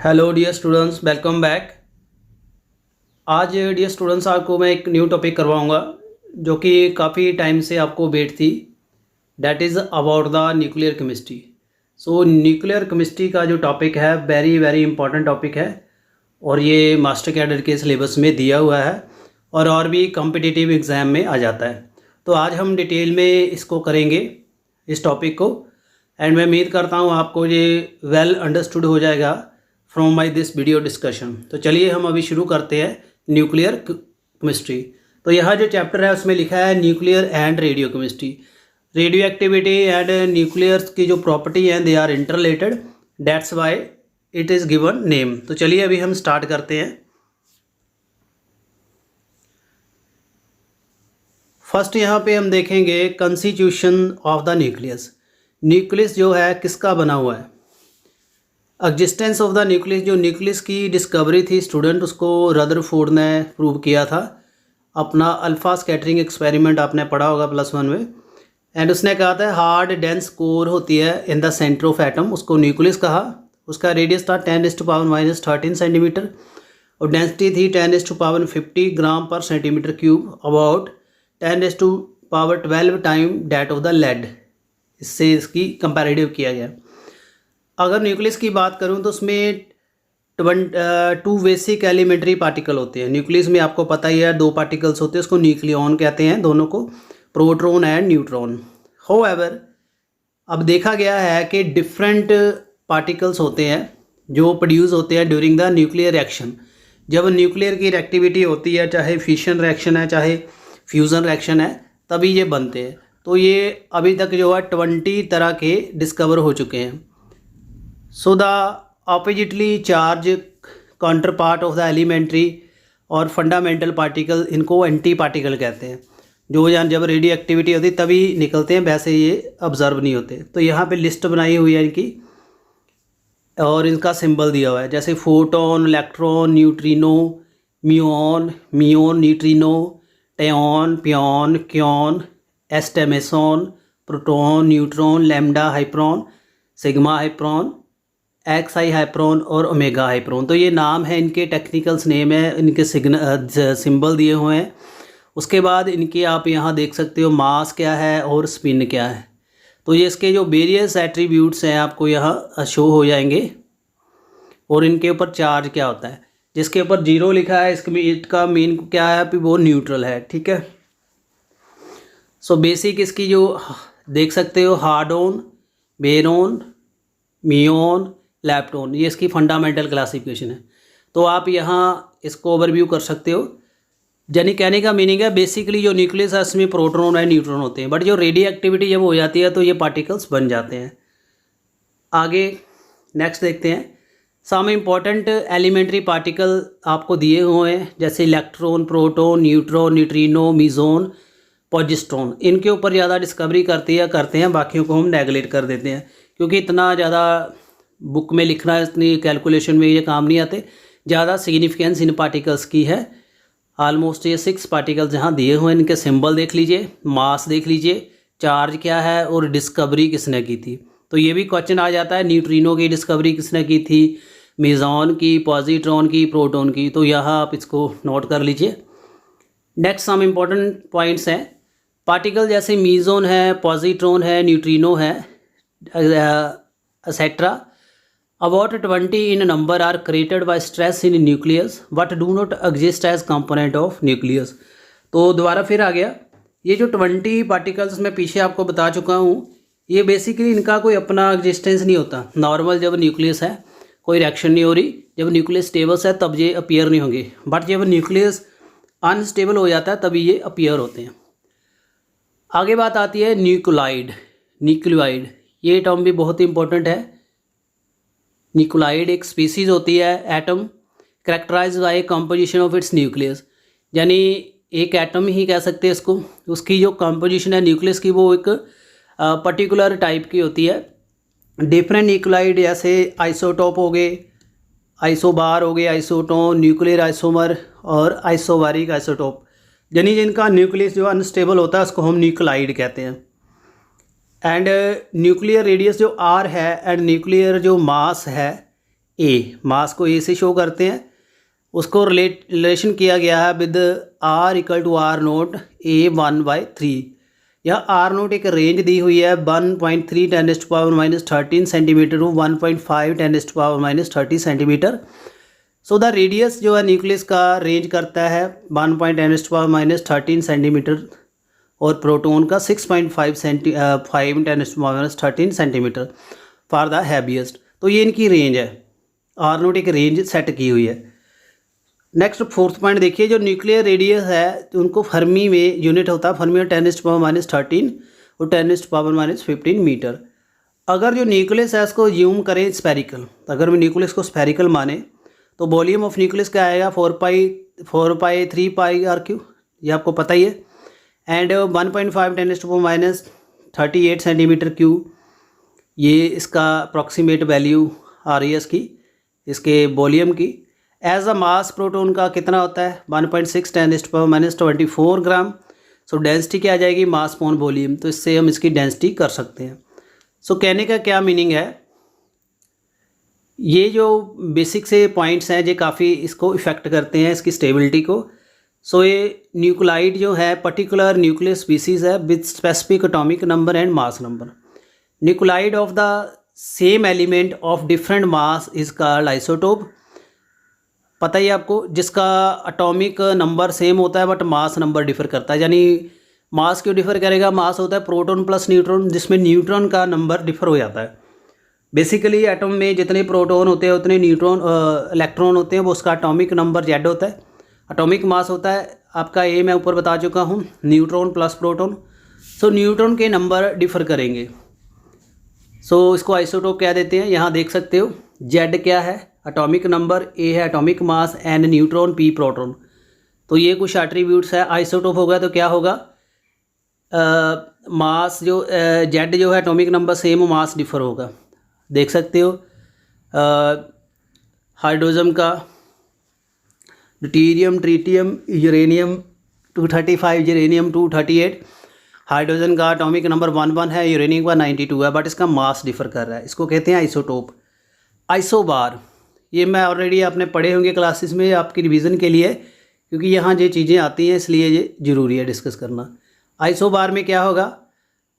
Hello dear students, welcome back. आज dear students आपको मैं एक न्यू टॉपिक करवाऊंगा जो कि काफ़ी टाइम से आपको वेट थी। That is about the nuclear chemistry. So nuclear chemistry का जो टॉपिक है वेरी वेरी इंपॉर्टेंट टॉपिक है और ये मास्टर कैडर के सिलेबस में दिया हुआ है और भी कॉम्पिटिटिव एग्ज़ाम में आ जाता है। तो आज हम डिटेल में इसको करेंगे, इस टॉपिक को, एंड मैं उम्मीद करता हूँ आपको ये वेल अंडरस्टूड हो जाएगा from my this video discussion. तो चलिए हम अभी शुरू करते हैं न्यूक्लियर केमिस्ट्री। तो यहाँ जो चैप्टर है उसमें लिखा है nuclear and radio chemistry. Radio activity and nuclear की जो प्रॉपर्टी हैं they are interrelated, that's why it is given name. तो चलिए अभी हम स्टार्ट करते हैं। फर्स्ट यहाँ पे हम देखेंगे constitution of the nucleus. Nucleus जो है किसका बना हुआ है। एग्जिस्टेंस ऑफ द न्यूक्लियस, जो न्यूक्लियस की डिस्कवरी थी स्टूडेंट, उसको रदरफोर्ड ने प्रूव किया था। अपना अल्फा स्कैटरिंग एक्सपेरिमेंट आपने पढ़ा होगा +1 में। एंड उसने कहा था हार्ड डेंस कोर होती है in the centre of atom, उसको न्यूक्लियस कहा। उसका रेडियस था 10⁻⁻13 सेंटीमीटर और डेंसिटी थी 10⁻50 gram per centimetre cube, about 10⁻12 time that of the lead. इससे इसकी कंपैरेटिव किया गया। अगर न्यूक्लियस की बात करूं तो उसमें 2 बेसिक एलिमेंट्री पार्टिकल होते हैं। न्यूक्लियस में आपको पता ही है 2 पार्टिकल्स होते हैं, उसको न्यूक्लियॉन कहते हैं, दोनों को, प्रोटॉन एंड न्यूट्रॉन। हाउएवर अब देखा गया है कि डिफरेंट पार्टिकल्स होते हैं जो प्रोड्यूस होते हैं ड्यूरिंग द न्यूक्लियर रिएक्शन। जब न्यूक्लियर की रिएक्टिविटी होती है, चाहे फिशन रिएक्शन है चाहे फ्यूज़न रिएक्शन है, तभी ये बनते हैं। तो ये अभी तक जो है 20 तरह के डिस्कवर हो चुके हैं। So the oppositely charge counterpart of the elementary और फंडामेंटल पार्टिकल, इनको एंटी पार्टिकल कहते हैं, जो जब रेडियो एक्टिविटी होती तभी निकलते हैं, वैसे ये ऑब्जर्व नहीं होते। तो यहाँ पे लिस्ट बनाई हुई है इनकी और इनका सिंबल दिया हुआ है, जैसे photon, electron, neutrino, muon, neutrino, टैन, pion, kaon, eta meson, proton, neutron, lambda hyperon, sigma hyperon, XI hyperon और ओमेगा हाइप्रोन। तो ये नाम है इनके, टेक्निकल्स नेम है, इनके सिंबल दिए हुए हैं। उसके बाद इनके आप यहाँ देख सकते हो मास क्या है और स्पिन क्या है। तो ये इसके जो वेरियस एट्रीब्यूट्स हैं आपको यहाँ शो हो जाएंगे और इनके ऊपर चार्ज क्या होता है। जिसके ऊपर 0 लिखा है इसका मीन क्या है, वो न्यूट्रल है, ठीक है। सो बेसिक इसकी जो देख सकते हो, हार्डोन, बेरोन, मियोन, लैप्टोन, ये इसकी फंडामेंटल क्लासिफिकेशन है। तो आप यहाँ इसको ओवरव्यू कर सकते हो। यानी कहने का मीनिंग है बेसिकली जो न्यूक्लियस है उसमें प्रोटॉन और न्यूट्रॉन होते हैं, बट जो रेडियो एक्टिविटी जब हो जाती है तो ये पार्टिकल्स बन जाते हैं। आगे नेक्स्ट देखते हैं। सम इम्पॉर्टेंट एलिमेंट्री पार्टिकल आपको दिए हुए हैं, जैसे इलेक्ट्रॉन, प्रोटॉन, न्यूट्रॉन, न्यूट्रिनो, मीजोन, पॉजिस्ट्रॉन। इनके ऊपर ज़्यादा डिस्कवरी करते हैं, बाकियों को हम नेगलेक्ट कर देते हैं क्योंकि इतना ज़्यादा बुक में लिखना, इतनी कैलकुलेशन में ये काम नहीं आते। ज़्यादा सिग्निफिकेंस इन पार्टिकल्स की है। ऑलमोस्ट ये 6 पार्टिकल्स यहाँ दिए हुए हैं, इनके सिंबल देख लीजिए, मास देख लीजिए, चार्ज क्या है और डिस्कवरी किसने की थी। तो ये भी क्वेश्चन आ जाता है, न्यूट्रिनो की डिस्कवरी किसने की थी, मेजॉन की, पॉजिट्रॉन की, प्रोटॉन की। तो यहाँ आप इसको नोट कर लीजिए। नेक्स्ट सम इम्पॉर्टेंट पॉइंट्स हैं। पार्टिकल जैसे मीजोन है, पॉजिट्रॉन है, न्यूट्रिनो है, etcetera, about 20 in number are created by stress in nucleus but do not exist as component of nucleus। तो दोबारा फिर आ गया, ये जो 20 पार्टिकल्स मैं पीछे आपको बता चुका हूँ, ये बेसिकली इनका कोई अपना एग्जिस्टेंस नहीं होता। नॉर्मल जब न्यूक्लियस है कोई रिएक्शन नहीं हो रही, जब न्यूक्लियस स्टेबल है तब ये अपीयर नहीं होंगे, बट जब न्यूक्लियस अनस्टेबल हो जाता है तभी ये अपीयर होते हैं। आगे बात आती है न्यूक्लियोइड। ये टर्म भी बहुत इंपॉर्टेंट है। न्यूक्लियोइड एक स्पीसीज होती है atom, characterised by composition of its nucleus. यानी एक एटम ही कह सकते हैं इसको, उसकी जो कंपोजिशन है न्यूक्लियस की वो एक पर्टिकुलर टाइप की होती है। डिफरेंट न्यूक्लियोइड जैसे आइसोटोप हो गए, आइसोबार हो गए, आइसोटोन, न्यूक्लियर आइसोमर और आइसोबारिक आइसोटोप। यानी जिनका न्यूक्लियस जो अनस्टेबल होता है उसको हम न्यूक्लियोइड कहते हैं। एंड न्यूक्लियर रेडियस जो R है एंड न्यूक्लियर जो मास है मास को ए से शो करते हैं, उसको रिलेशन किया गया है with R equal to R naught A1/3। यह आर नोट एक रेंज दी हुई है 1.3 10⁻⁻13 centimetre to 1.5 10⁻⁻30 centimetre. So the radius जो है न्यूक्लियस का रेंज करता है 1.10⁻⁻13 सेंटीमीटर और प्रोटॉन का 6.5 10⁻⁻13 सेंटीमीटर फॉर द हैवीएस्ट। तो ये इनकी रेंज है, आर नोट एक रेंज सेट की हुई है। नेक्स्ट फोर्थ पॉइंट देखिए, जो न्यूक्लियर रेडियस है तो उनको फर्मी में यूनिट होता है, फर्मी में 10⁻⁻13 और 10⁻⁻15 मीटर। अगर जो न्यूक्लियस है उसको यूम करें स्फेरिकल, अगर मैं न्यूक्लियस को स्फेरिकल माने तो वॉल्यूम ऑफ न्यूक्लियस क्या आएगा 4π3πr3, ये आपको पता ही है। एंड 1.5 10⁻⁻38 सेंटीमीटर क्यूब, ये इसका अप्रॉक्सीमेट वैल्यू आ रही है इसके वॉल्यूम की। एज अ मास प्रोटॉन का कितना होता है 1.6 10⁻⁻24 ग्राम। सो डेंसिटी क्या आ जाएगी मास अपॉन वॉल्यूम, तो इससे हम इसकी डेंसिटी कर सकते हैं। सो कहने का क्या मीनिंग है, ये जो बेसिक से पॉइंट्स हैं ये काफ़ी इसको इफ़ेक्ट करते हैं इसकी स्टेबिलिटी को। सो ये न्यूक्लाइड जो है पर्टिकुलर न्यूक्लियर स्पीसीज है with specific atomic number and mass number. Nuclide of the same element of different mass is called isotope. पता ही आपको, जिसका एटॉमिक नंबर सेम होता है बट मास नंबर डिफर करता है। यानी मास क्यों डिफर करेगा, मास होता है प्रोटॉन प्लस न्यूट्रॉन, जिसमें न्यूट्रॉन का नंबर डिफर हो जाता है। बेसिकली एटम में जितने प्रोटॉन होते हैं उतने न्यूट्रॉन इलेक्ट्रॉन होते हैं, वो उसका एटॉमिक नंबर जेड होता है। एटॉमिक मास होता है आपका ए, मैं ऊपर बता चुका हूँ, न्यूट्रॉन प्लस प्रोटॉन। सो न्यूट्रॉन के नंबर डिफर करेंगे, सो इसको आइसोटोप कह देते हैं। यहाँ देख सकते हो जेड क्या है एटॉमिक नंबर, ए है atomic mass, N neutron, P proton. तो ये कुछ एट्रीब्यूट्स है। आइसोटोप होगा तो क्या होगा, मास जो जेड जो है एटॉमिक नंबर सेम, मास डिफर होगा। देख सकते हो हाइड्रोजन का, deuterium, tritium, uranium 235, uranium 238। Hydrogen का एटॉमिक नंबर 11 है, यूरेनियम का 92 है, बट इसका मास डिफर कर रहा है। इसको कहते हैं आइसोटोप। आइसोबार, ये मैं ऑलरेडी आपने पढ़े होंगे क्लासेस में, आपकी रिवीजन के लिए, क्योंकि यहाँ ये चीज़ें आती हैं इसलिए ये ज़रूरी है डिस्कस करना। आइसोबार में क्या होगा,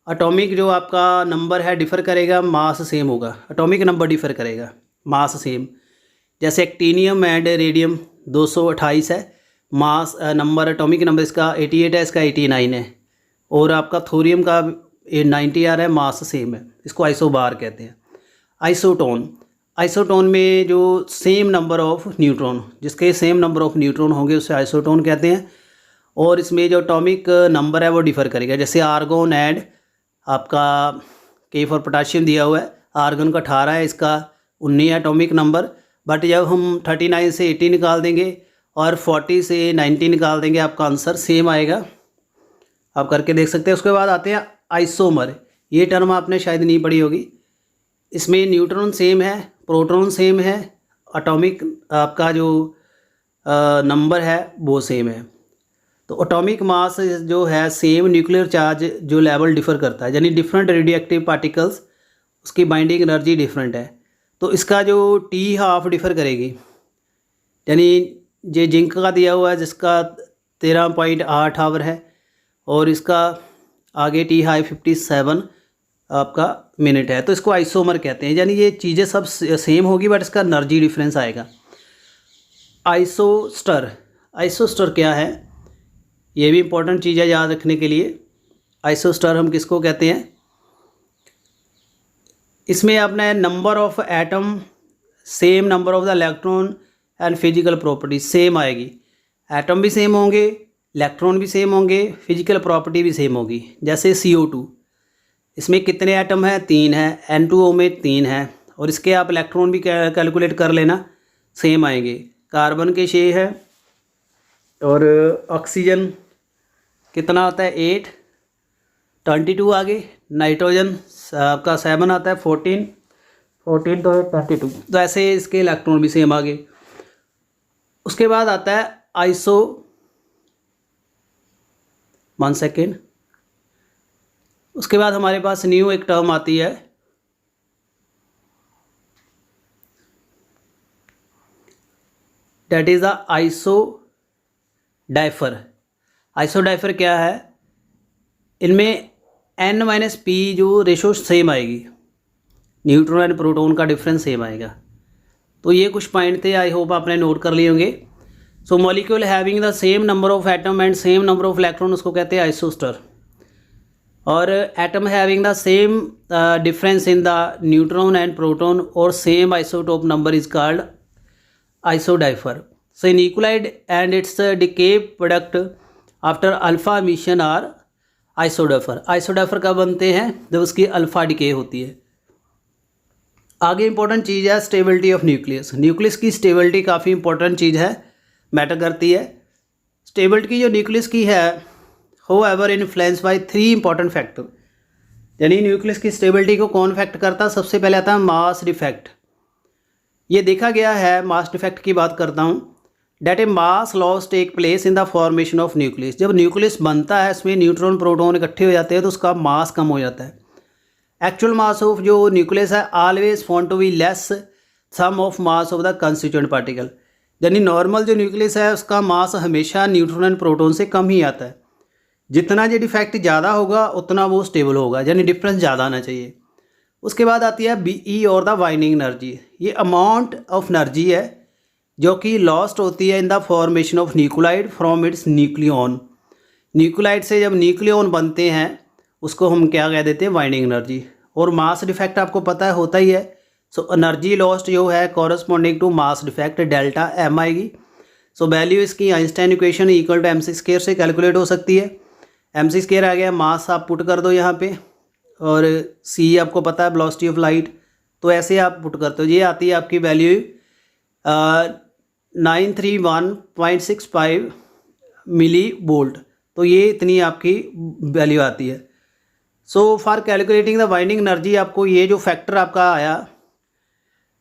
एटॉमिक जो आपका नंबर है डिफ़र करेगा, मास सेम होगा, एटॉमिक नंबर डिफ़र करेगा, मास सेम। जैसे एक्टीनियम एंड रेडियम 228 है, मास नंबर एटॉमिक नंबर इसका 88 है, इसका 89 है, और आपका थोरियम का 90 आ रहा है, मास सेम है। इसको आइसोबार कहते हैं। आइसोटोन, आइसोटोन में जो सेम नंबर ऑफ न्यूट्रॉन, जिसके सेम नंबर ऑफ न्यूट्रॉन होंगे उसे आइसोटोन कहते हैं। और इसमें जो एटॉमिक नंबर है वो डिफ़र करेगा। जैसे आर्गोन एंड आपका के फॉर पोटाशियम दिया हुआ है, आर्गन का 18 है, इसका 19 है एटॉमिक नंबर, बट जब हम 39 से 80 निकाल देंगे और 40 से 90 निकाल देंगे, आपका आंसर सेम आएगा। आप करके देख सकते हैं। उसके बाद आते हैं आइसोमर, ये टर्म आपने शायद नहीं पढ़ी होगी। इसमें न्यूट्रॉन सेम है, प्रोटॉन सेम है, एटॉमिक आपका जो नंबर है वो सेम है। तो एटॉमिक मास जो है सेम, न्यूक्लियर चार्ज जो लेवल डिफ़र करता है, यानी डिफरेंट रेडियो एक्टिव पार्टिकल्स, उसकी बाइंडिंग एनर्जी डिफरेंट है। तो इसका जो T½ डिफ़र करेगी, यानी ये जिंक का दिया हुआ है जिसका 13.8 आवर है, और इसका आगे T² 57 आपका मिनट है। तो इसको आइसोमर कहते हैं, यानी ये चीज़ें सब सेम होगी बट इसका एनर्जी डिफरेंस आएगा। आइसोस्टर, आइसोस्टर क्या है, ये भी इंपॉर्टेंट चीज़ है याद रखने के लिए। आइसोस्टर हम किसको कहते हैं, इसमें आपने number of atom, same number of the electron and physical property same आएगी। एटम भी सेम होंगे, इलेक्ट्रॉन भी सेम होंगे, फिजिकल प्रॉपर्टी भी सेम होगी। जैसे CO2, इसमें कितने एटम हैं, 3 है, N2O में 3 है, और इसके आप इलेक्ट्रॉन भी कैलकुलेट कर लेना, सेम आएंगे। कार्बन के 6 है, और ऑक्सीजन कितना आता है 8, 22 आगे। नाइट्रोजन आपका 7 आता है, 14 तो 22। तो ऐसे इसके इलेक्ट्रॉन भी सेम आगे। उसके बाद आता है आइसो, 1 सेकेंड, उसके बाद हमारे पास न्यू एक टर्म आती है दैट इज़ द आइसोडाइफर। आइसोडाइफर क्या है, इनमें N-P जो रेशो सेम आएगी, न्यूट्रॉन एंड प्रोटॉन का डिफरेंस सेम आएगा। तो ये कुछ पॉइंट थे, आई होप आपने नोट कर लिए होंगे। So molecule having the same number of atom and same number of electron, उसको कहते हैं आइसोस्टर। और atom having the same difference in the neutron and proton और same isotope number is called isodiapher. So nuclide and its decay product after alpha mission are isodiapher. Isodiapher कब बनते हैं, जब उसकी अल्फा डिके होती है। आगे इंपॉर्टेंट चीज़ है स्टेबिलिटी ऑफ न्यूक्लियस। न्यूक्लियस की स्टेबिलिटी काफ़ी इंपॉर्टेंट चीज़ है, मैटर करती है। स्टेबिलिटी जो न्यूक्लियस की है, होएवर इन्फ्लुएंस बाय 3 इंपॉर्टेंट फैक्टर। यानी न्यूक्लियस की स्टेबिलिटी को कौन फैक्ट करता है, सबसे पहले आता है मास डिफेक्ट। ये देखा गया है, मास डिफेक्ट की बात करता हूँ, that a mass loss take place in the formation of nucleus. जब न्यूक्लियस बनता है, इसमें न्यूट्रॉन प्रोटॉन इकट्ठे हो जाते हैं, तो उसका मास कम हो जाता है। एक्चुअल मास ऑफ जो न्यूक्लियस है always found to be less sum of mass of the constituent particle. यानी नॉर्मल जो न्यूक्लियस है उसका मास हमेशा न्यूट्रॉन एंड प्रोटॉन से कम ही आता है। जितना ये डिफेक्ट ज़्यादा होगा उतना वो स्टेबल होगा, यानी डिफरेंस ज़्यादा आना चाहिए। उसके बाद आती है BE और द बाइंडिंग एनर्जी। ये अमाउंट ऑफ एनर्जी है जो कि लॉस्ट होती है इन the formation of nuclide from its nucleon. Nuclide से जब न्यूक्लियन बनते हैं उसको हम क्या कह देते हैं, बाइंडिंग एनर्जी। और मास डिफेक्ट आपको पता है होता ही है। सो एनर्जी लॉस्ट जो है corresponding to mass defect delta M आएगी। सो वैल्यू इसकी Einstein equation equal to mc² से कैलकुलेट हो सकती है। mc² आ गया, मास आप पुट कर दो यहाँ पे, और c आपको पता है वेलोसिटी ऑफ लाइट, तो ऐसे आप पुट करते हो। ये आती है आपकी वैल्यू 931.65 मिली वोल्ट। तो ये इतनी आपकी वैल्यू आती है। So for calculating the binding energy आपको ये जो फैक्टर आपका आया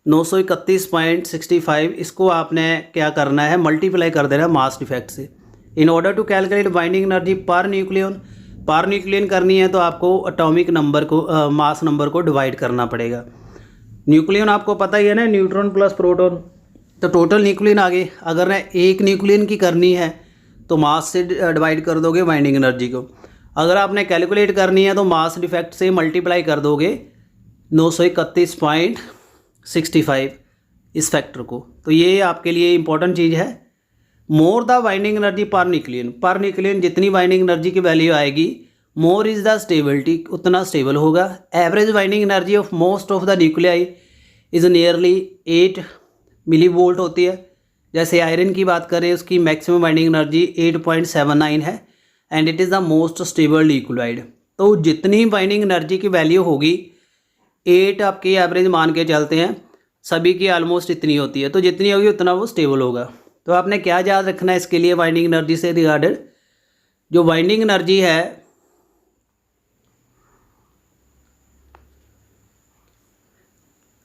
931.65, इसको आपने क्या करना है, मल्टीप्लाई कर देना मास डिफेक्ट से। In order to calculate binding energy per nucleon करनी है तो आपको एटॉमिक नंबर को मास नंबर को डिवाइड करना पड़ेगा। न्यूक्लियन आपको पता ही है ना, न्यूट्रॉन प्लस प्रोटॉन, तो टोटल न्यूक्लियन आ गए। अगर ना एक न्यूक्लियन की करनी है तो मास से डिवाइड कर दोगे बाइंडिंग एनर्जी को। अगर आपने कैलकुलेट करनी है तो मास डिफेक्ट से मल्टीप्लाई कर दोगे 931.65 इस फैक्टर को। तो ये आपके लिए इंपॉर्टेंट चीज़ है। More the binding energy per nucleon जितनी बाइंडिंग एनर्जी की वैल्यू आएगी, मोर इज़ द स्टेबिलिटी, उतना स्टेबल होगा। Average binding energy of most of the nuclei is nearly 8 milli volt होती है। जैसे आयरन की बात करें, उसकी मैक्सिमम बाइंडिंग एनर्जी 8.79 है and it is the most stable nuclide. तो जितनी बाइंडिंग एनर्जी की वैल्यू होगी 8 आपकी एवरेज मान के चलते हैं, सभी की ऑलमोस्ट इतनी होती है। तो जितनी होगी उतना वो स्टेबल होगा। तो आपने क्या याद रखना है इसके लिए, बाइंडिंग एनर्जी से रिगार्डेड जो बाइंडिंग एनर्जी है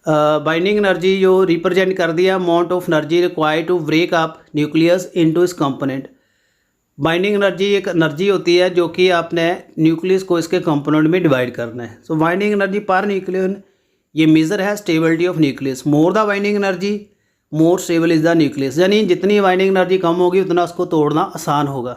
बाइंडिंग एनर्जी जो रिप्रेजेंट कर दिया amount of energy required to break up nucleus into its component. Binding energy एक एनर्जी होती है जो कि आपने न्यूक्लियस को इसके कंपोनेंट में डिवाइड करना है। सो बाइंडिंग एनर्जी पर न्यूक्लियन ये मेजर है stability of nucleus. More the binding energy more stable is the nucleus. यानी जितनी बाइंडिंग एनर्जी कम होगी उतना उसको तोड़ना आसान होगा।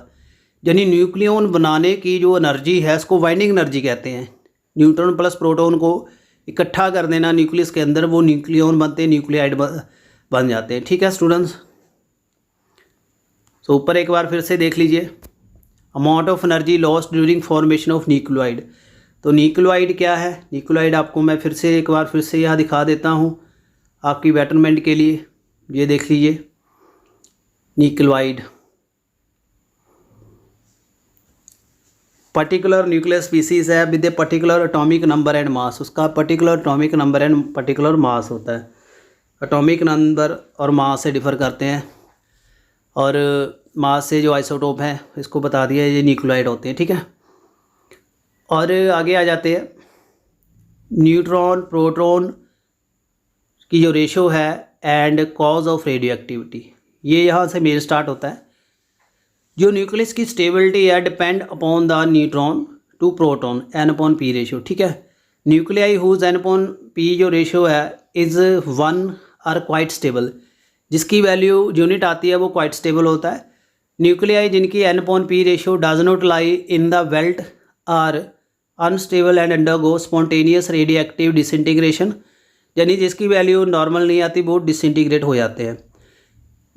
यानी न्यूक्लियन बनाने की जो एनर्जी है उसको बाइंडिंग एनर्जी कहते हैं। न्यूट्रॉन प्लस प्रोटॉन को इकट्ठा कर देना न्यूक्लियस के अंदर, वो न्यूक्लियन बनते हैं, न्यूक्लियाइड बन जाते हैं। ठीक है स्टूडेंट्स, सो ऊपर एक बार फिर से देख लीजिए, amount of energy lost during formation of nucleoid. तो न्यूक्लियोइड क्या है, न्यूक्लियोइड आपको मैं फिर से एक बार यहाँ दिखा देता हूँ आपकी बेटरमेंट के लिए। ये देख लीजिए न्यूक्लियोइड, पर्टिकुलर न्यूक्लियर स्पीसीज़ है with a particular atomic number and mass. उसका particular atomic number and particular mass होता है। एटॉमिक नंबर और मास से डिफ़र करते हैं, और मास से जो आइसोटोप है इसको बता दिया, ये न्यूक्लियोइड होते हैं। ठीक है, और आगे आ जाते हैं। न्यूट्रॉन प्रोटॉन की जो रेशो है and cause of radio activity, ये यहाँ से मेन स्टार्ट होता है। जो न्यूक्लियस की स्टेबिलिटी है depend upon the neutron to proton N/P ratio. ठीक है, न्यूक्लियाई हुज N/P जो रेशो है इज़ 1 आर क्वाइट स्टेबल। जिसकी वैल्यू यूनिट आती है वो क्वाइट स्टेबल होता है। न्यूक्लियाई जिनकी N/P ratio does not lie in the belt are unstable and undergo spontaneous radio active disintegration, यानी जिसकी वैल्यू नॉर्मल नहीं आती वो डिसइंटीग्रेट हो जाते हैं।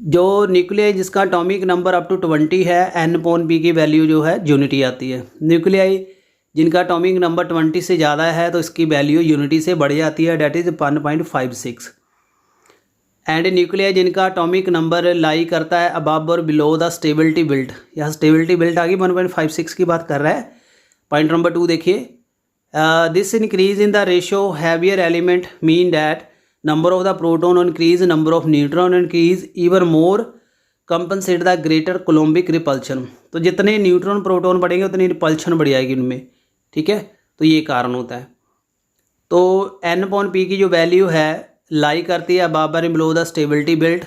जो न्यूक्लियाई जिसका एटॉमिक नंबर अप टू 20 है, N/P की वैल्यू जो है यूनिटी आती है। न्यूक्लियाई जिनका एटॉमिक नंबर 20 से ज़्यादा है तो इसकी वैल्यू यूनिटी से बढ़ जाती है, डेट इज़ 1.56। एंड न्यूक्लियाई जिनका एटॉमिक नंबर लाई करता है अबव और बिलो द स्टेबिलिटी बिल्ट, यहाँ स्टेबिलिटी बिल्ट आ गई 1.56 की बात कर रहा है। पॉइंट नंबर 2 देखिए, this increase in the ratio heavier element mean that number of the proton increase, number of neutron increase, even more compensate the greater coulombic repulsion. तो जितने न्यूट्रॉन प्रोटोन बढ़ेंगे उतनी रिपल्शन बढ़ जाएगी उनमें, ठीक है। तो ये कारण होता है। तो N/P की जो वैल्यू है लाई करती है अबव और below the stability belt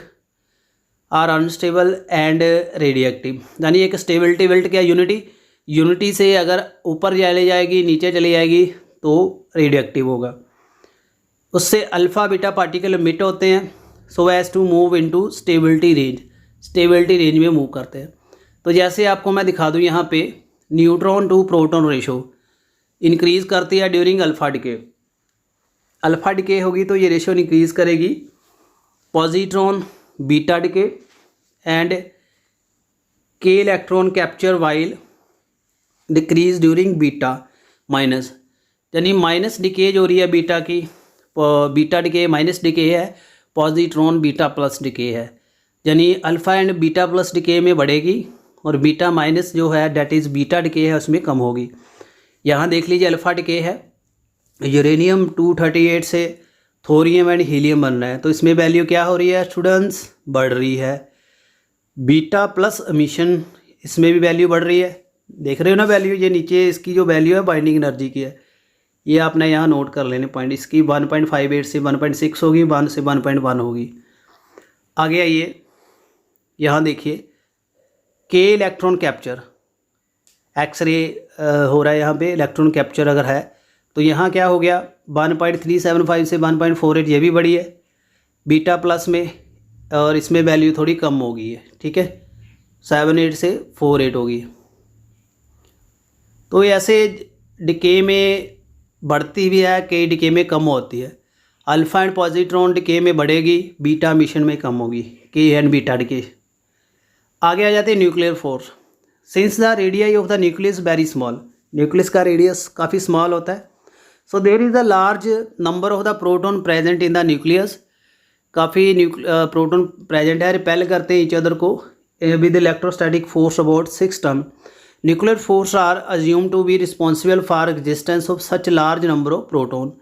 are unstable and radio active, यानी एक स्टेबिलिटी बिल्ट क्या यूनिटी से अगर ऊपर चले जाएगी नीचे चली जाएगी तो रेडियो एक्टिव होगा। उससे अल्फ़ा बीटा पार्टिकल इमिट होते हैं so as to move into stability range में मूव करते हैं। तो जैसे आपको मैं दिखा दूँ यहाँ पे neutron to proton ratio increase करती है ड्यूरिंग अल्फ़ा डिके होगी तो ये रेशो इंक्रीज़ करेगी। Positron beta decay and K electron capture while decrease during beta minus, यानी माइनस डिके जो हो रही है बीटा की, बीटा डिके माइनस डिके है, पॉजिट्रॉन बीटा प्लस डिके है, यानी alpha and beta plus decay में बढ़ेगी और बीटा माइनस जो है डेट इज़ बीटा डिके है उसमें कम होगी। यहाँ देख लीजिए अल्फ़ा डिके है, यूरेनियम 238 से थोरियम एंड हीलियम बन रहा है तो इसमें वैल्यू क्या हो रही है स्टूडेंट्स, बढ़ रही है। बीटा प्लस एमिशन इसमें भी वैल्यू बढ़ रही है, देख रहे हो ना वैल्यू, ये नीचे इसकी जो वैल्यू है बाइंडिंग एनर्जी की है, ये आपने यहाँ नोट कर लेने पॉइंट, इसकी 1.58 से 1.6 होगी, 1 से 1.1 होगी। आगे आइए, यहाँ देखिए के इलेक्ट्रॉन कैप्चर, एक्सरे हो रहा है यहाँ पे, इलेक्ट्रॉन कैप्चर अगर है तो यहाँ क्या हो गया 1.375 से 1.48, ये भी बढ़ी है बीटा प्लस में, और इसमें वैल्यू थोड़ी कम हो गई है, ठीक है, 78 से 48 होगी। तो ऐसे डिके में बढ़ती भी है, के डिके में कम होती है। अल्फ़ा एंड पॉजिट्रॉन डिके में बढ़ेगी, बीटा मिशन में कम होगी, के एंड बीटा डिके। आगे आ जाते हैं nuclear force. Since the radii of the nucleus very small, nucleus का रेडियस काफ़ी स्मॉल होता है, so there is a large number of the proton present in the nucleus, काफ़ी प्रोटॉन प्रेजेंट है, रिपेल करते हैं ईच अदर को with electrostatic force about 6 ton. Nuclear force are assume to be responsible for existence of such large number of proton,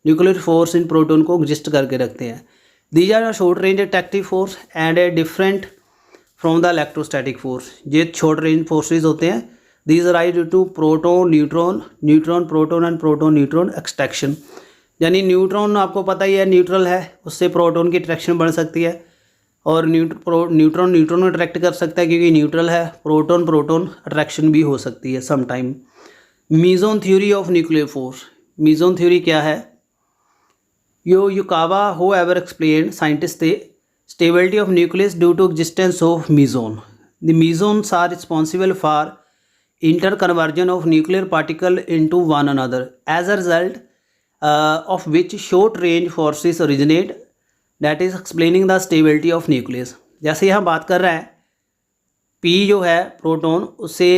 nuclear force इन proton को exist करके रखते हैं। These are short range attractive force and a different from the electrostatic force, ये short range forces होते हैं। These rise due to proton neutron, neutron proton and proton neutron extraction, यानी neutron आपको पता ही है न्यूट्रल है, उससे प्रोटोन की अट्रैक्शन बढ़ सकती है, और न्यूट्रॉन न्यूट्रॉन को अट्रैक्ट कर सकता है क्योंकि न्यूट्रल है, प्रोटोन प्रोटोन अट्रैक्शन भी हो सकती है some time. Meson theory of nuclear force, meson theory क्या है, Yukawa who ever explain scientist थे stability of nucleus due to existence of meson. The mesons are responsible for interconversion of nuclear particle into one another, as a result of which short range forces originate, that is explaining the stability of nucleus. जैसे यहाँ बात कर रहा है P जो है proton उससे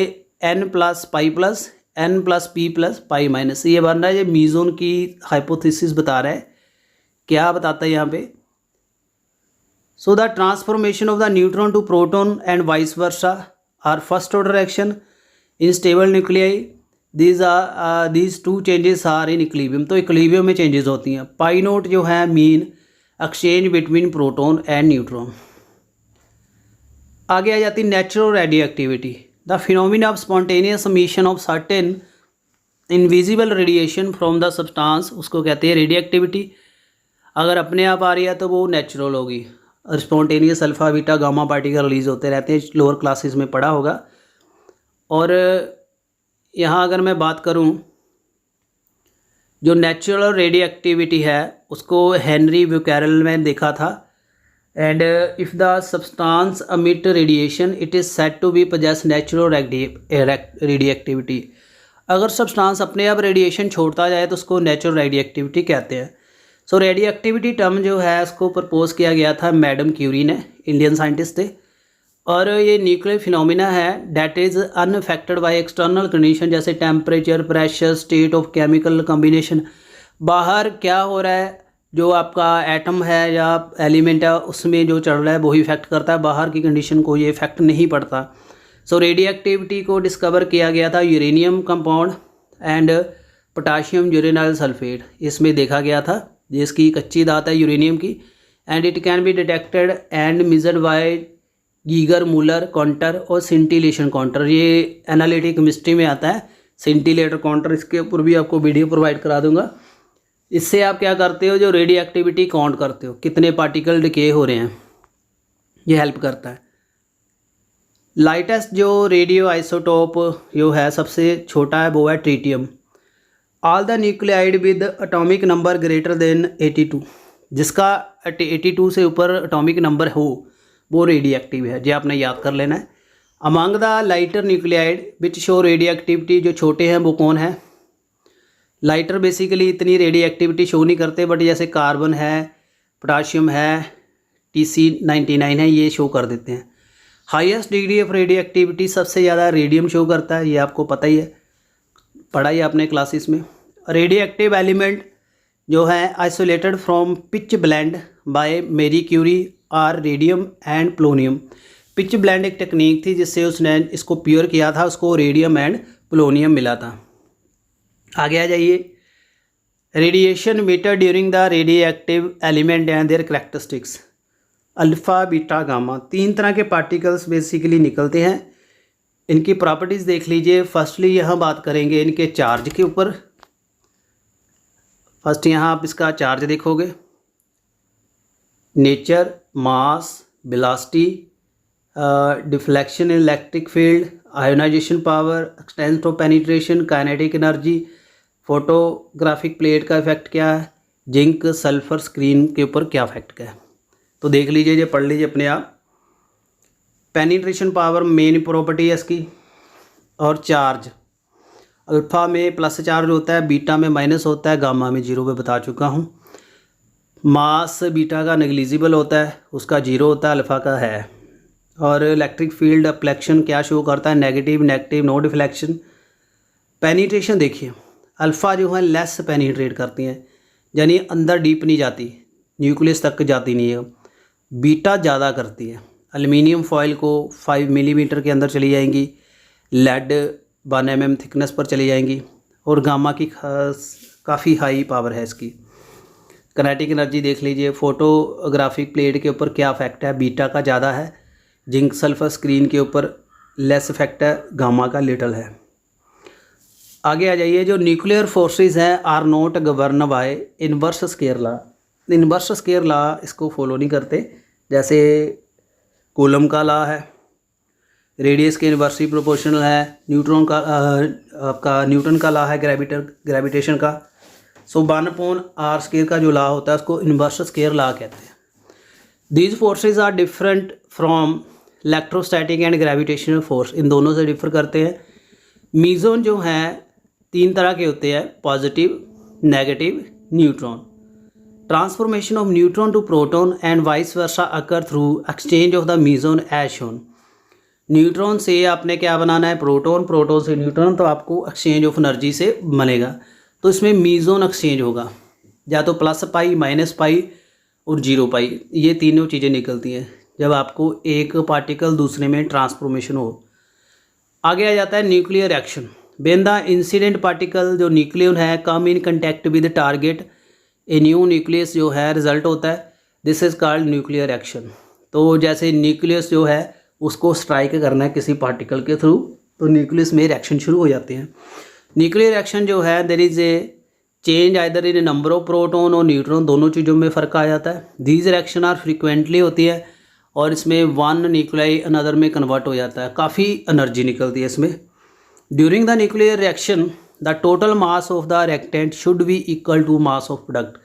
N plus pi plus N plus P plus pi minus, ये बन रहा है, ये मीजोन की हाइपोथेसिस बता रहा है। क्या बताता है यहाँ पे, so the transformation of the neutron to proton and vice versa are first order action in stable nuclei. These two changes are in equilibrium, तो equilibrium में changes होती हैं। पाई नोट जो है mean exchange between proton and neutron. आगे आ जाती है natural radio activity, the phenomena of spontaneous emission of certain invisible radiation from the substance, उसको कहते हैं रेडियो एक्टिविटी। अगर अपने आप आ रही है तो वो नेचुरल होगी, spontaneous alpha beta gamma particle release होते रहते हैं, लोअर क्लासेस में पढ़ा होगा। और यहाँ अगर मैं बात करूँ जो नेचुरल रेडियो एक्टिविटी है उसको हेनरी ब्यूकैरल में देखा था and if the substance emit radiation it is said to be possess natural radioactivity. अगर सब्सटेंस अपने आप रेडिएशन छोड़ता जाए तो उसको नेचुरल रेडिएक्टिविटी कहते हैं। सो रेडिएक्टिविटी टर्म जो है उसको प्रपोज किया गया था मैडम क्यूरी ने, इंडियन साइंटिस्ट थे। और ये न्यूक्लियर फिनोमिना है that is unaffected by external condition, जैसे temperature, pressure, state of chemical combination. बाहर क्या हो रहा है, जो आपका एटम है या एलिमेंट है उसमें जो चल रहा है वही इफेक्ट करता है, बाहर की कंडीशन को ये इफेक्ट नहीं पड़ता। सो रेडिएक्टिविटी को डिस्कवर किया गया था uranium compound and potassium uranyl sulphate, इसमें देखा गया था, जिसकी कच्ची धात है यूरेनियम की। And it can be detected and measured by Geiger Muller counter और सिंटिलेशन काउंटर। ये एनालिटिक केमिस्ट्री में आता है, सिंटिलेटर काउंटर, इसके ऊपर भी आपको वीडियो प्रोवाइड करा दूंगा। इससे आप क्या करते हो, जो रेडियो एक्टिविटी काउंट करते हो, कितने पार्टिकल डिके हो रहे हैं, ये हेल्प करता है। लाइटेस्ट जो रेडियो आइसोटोप जो है सबसे छोटा है वो है tritium. All the nuclide with atomic number greater than 82, जिसका 82 से ऊपर एटॉमिक नंबर हो वो रेडियो एक्टिव है, ये आपने याद कर लेना है। Among the lighter nuclide which show radio activity, जो छोटे हैं वो कौन है? लाइटर बेसिकली इतनी रेडियो एक्टिविटी शो नहीं करते, बट जैसे कार्बन है, पोटाशियम है, Tc99 है, ये शो कर देते हैं। Highest degree of radio activity सबसे ज़्यादा रेडियम शो करता है, ये आपको पता ही है, पढ़ा ही आपने क्लासेस में। रेडियो एक्टिव एलिमेंट जो है isolated from pitchblende by Marie Curie are radium and polonium. Pitchblende एक टेक्निक थी जिससे उसने इसको प्योर किया था, उसको रेडियम एंड प्लोनियम मिला था। आगे आ जाइए। Radiation meter during the radio active element and their characteristics. Alpha, beta, gamma, 3 तरह के पार्टिकल्स बेसिकली निकलते हैं। इनकी प्रॉपर्टीज़ देख लीजिए। फर्स्टली यहाँ बात करेंगे इनके चार्ज के ऊपर। फर्स्ट यहाँ आप इसका चार्ज देखोगे, nature, mass, velocity, deflection in electric field, ionisation power, extent of penetration, kinetic energy, photographic plate का इफेक्ट क्या है, जिंक सल्फर स्क्रीन के ऊपर क्या इफेक्ट क्या है। तो देख लीजिए, ये पढ़ लीजिए अपने आप। पेनिट्रेशन पावर मेन प्रॉपर्टी है इसकी, और चार्ज अल्फ़ा में प्लस चार्ज होता है, बीटा में माइनस होता है, गामा में जीरो पे बता चुका हूँ। मास बीटा का नेग्लिजिबल होता है, उसका जीरो होता है, अल्फ़ा का है। और इलेक्ट्रिक फील्ड रिफ्लेक्शन क्या शो करता है, negative, negative, no deflection. Penetration देखिए, अल्फ़ा जो है लेस पेनिट्रेट करती हैं, यानी अंदर डीप नहीं जाती, न्यूक्लियस तक जाती नहीं है। बीटा ज़्यादा करती है, एल्युमिनियम फॉयल को 5 मिलीमीटर के अंदर चली जाएंगी, लेड 1 mm थिकनेस पर चली जाएंगी। और गामा की काफ़ी हाई पावर है इसकी। काइनेटिक एनर्जी देख लीजिए, फोटोग्राफिक प्लेट के ऊपर क्या इफेक्ट है, बीटा का ज़्यादा है, जिंक सल्फर स्क्रीन के ऊपर लेस इफेक्ट है, गामा का लिटल है। आगे आ जाइए। जो न्यूक्लियर फोर्सेस हैं are not govern by inverse square law. Inverse square law इसको फॉलो नहीं करते, जैसे कूलम का लॉ है, रेडियस के इनवर्सली प्रोपोर्शनल है, न्यूट्रॉन का आपका न्यूटन का लॉ है ग्रेविटेशन का। सो 1/r स्केयर का जो लॉ होता है उसको इनवर्स स्केयर लॉ कहते हैं। These forces are different from electrostatic and gravitational force, इन दोनों से डिफर करते हैं। मीज़ोन जो हैं 3 तरह के होते हैं, positive, negative, neutron. Transformation of neutron to proton and vice versa occur through exchange of the meson as shown. Neutron से आपने क्या बनाना है, प्रोटॉन, प्रोटॉन से न्यूट्रॉन, तो आपको एक्सचेंज ऑफ एनर्जी से बनेगा। तो इसमें मीज़ोन एक्सचेंज होगा, या तो प्लस पाई, माइनस पाई और 0 पाई, ये तीनों चीज़ें निकलती हैं जब आपको एक पार्टिकल दूसरे में ट्रांसफॉर्मेशन हो। आगे आ जाता है nuclear reaction. When the incident particle जो न्यूक्लियन है come in contact with target, a new nucleus जो है रिजल्ट होता है, this is called nuclear reaction. तो जैसे न्यूक्लियस जो है उसको स्ट्राइक करना है किसी पार्टिकल के थ्रू, तो न्यूक्लियस में रिएक्शन शुरू हो जाते हैं। न्यूक्लियर रिएक्शन जो है there is a change either in number of proton और न्यूट्रॉन, दोनों चीज़ों में फ़र्क आ जाता है। दीज रिएक्शन आर फ्रिक्वेंटली होती है और इसमें 1 न्यूक्लियाई अनदर में कन्वर्ट हो जाता है, काफ़ी एनर्जी निकलती है इसमें। During the nuclear reaction the total mass of the reactant should be equal to mass of product.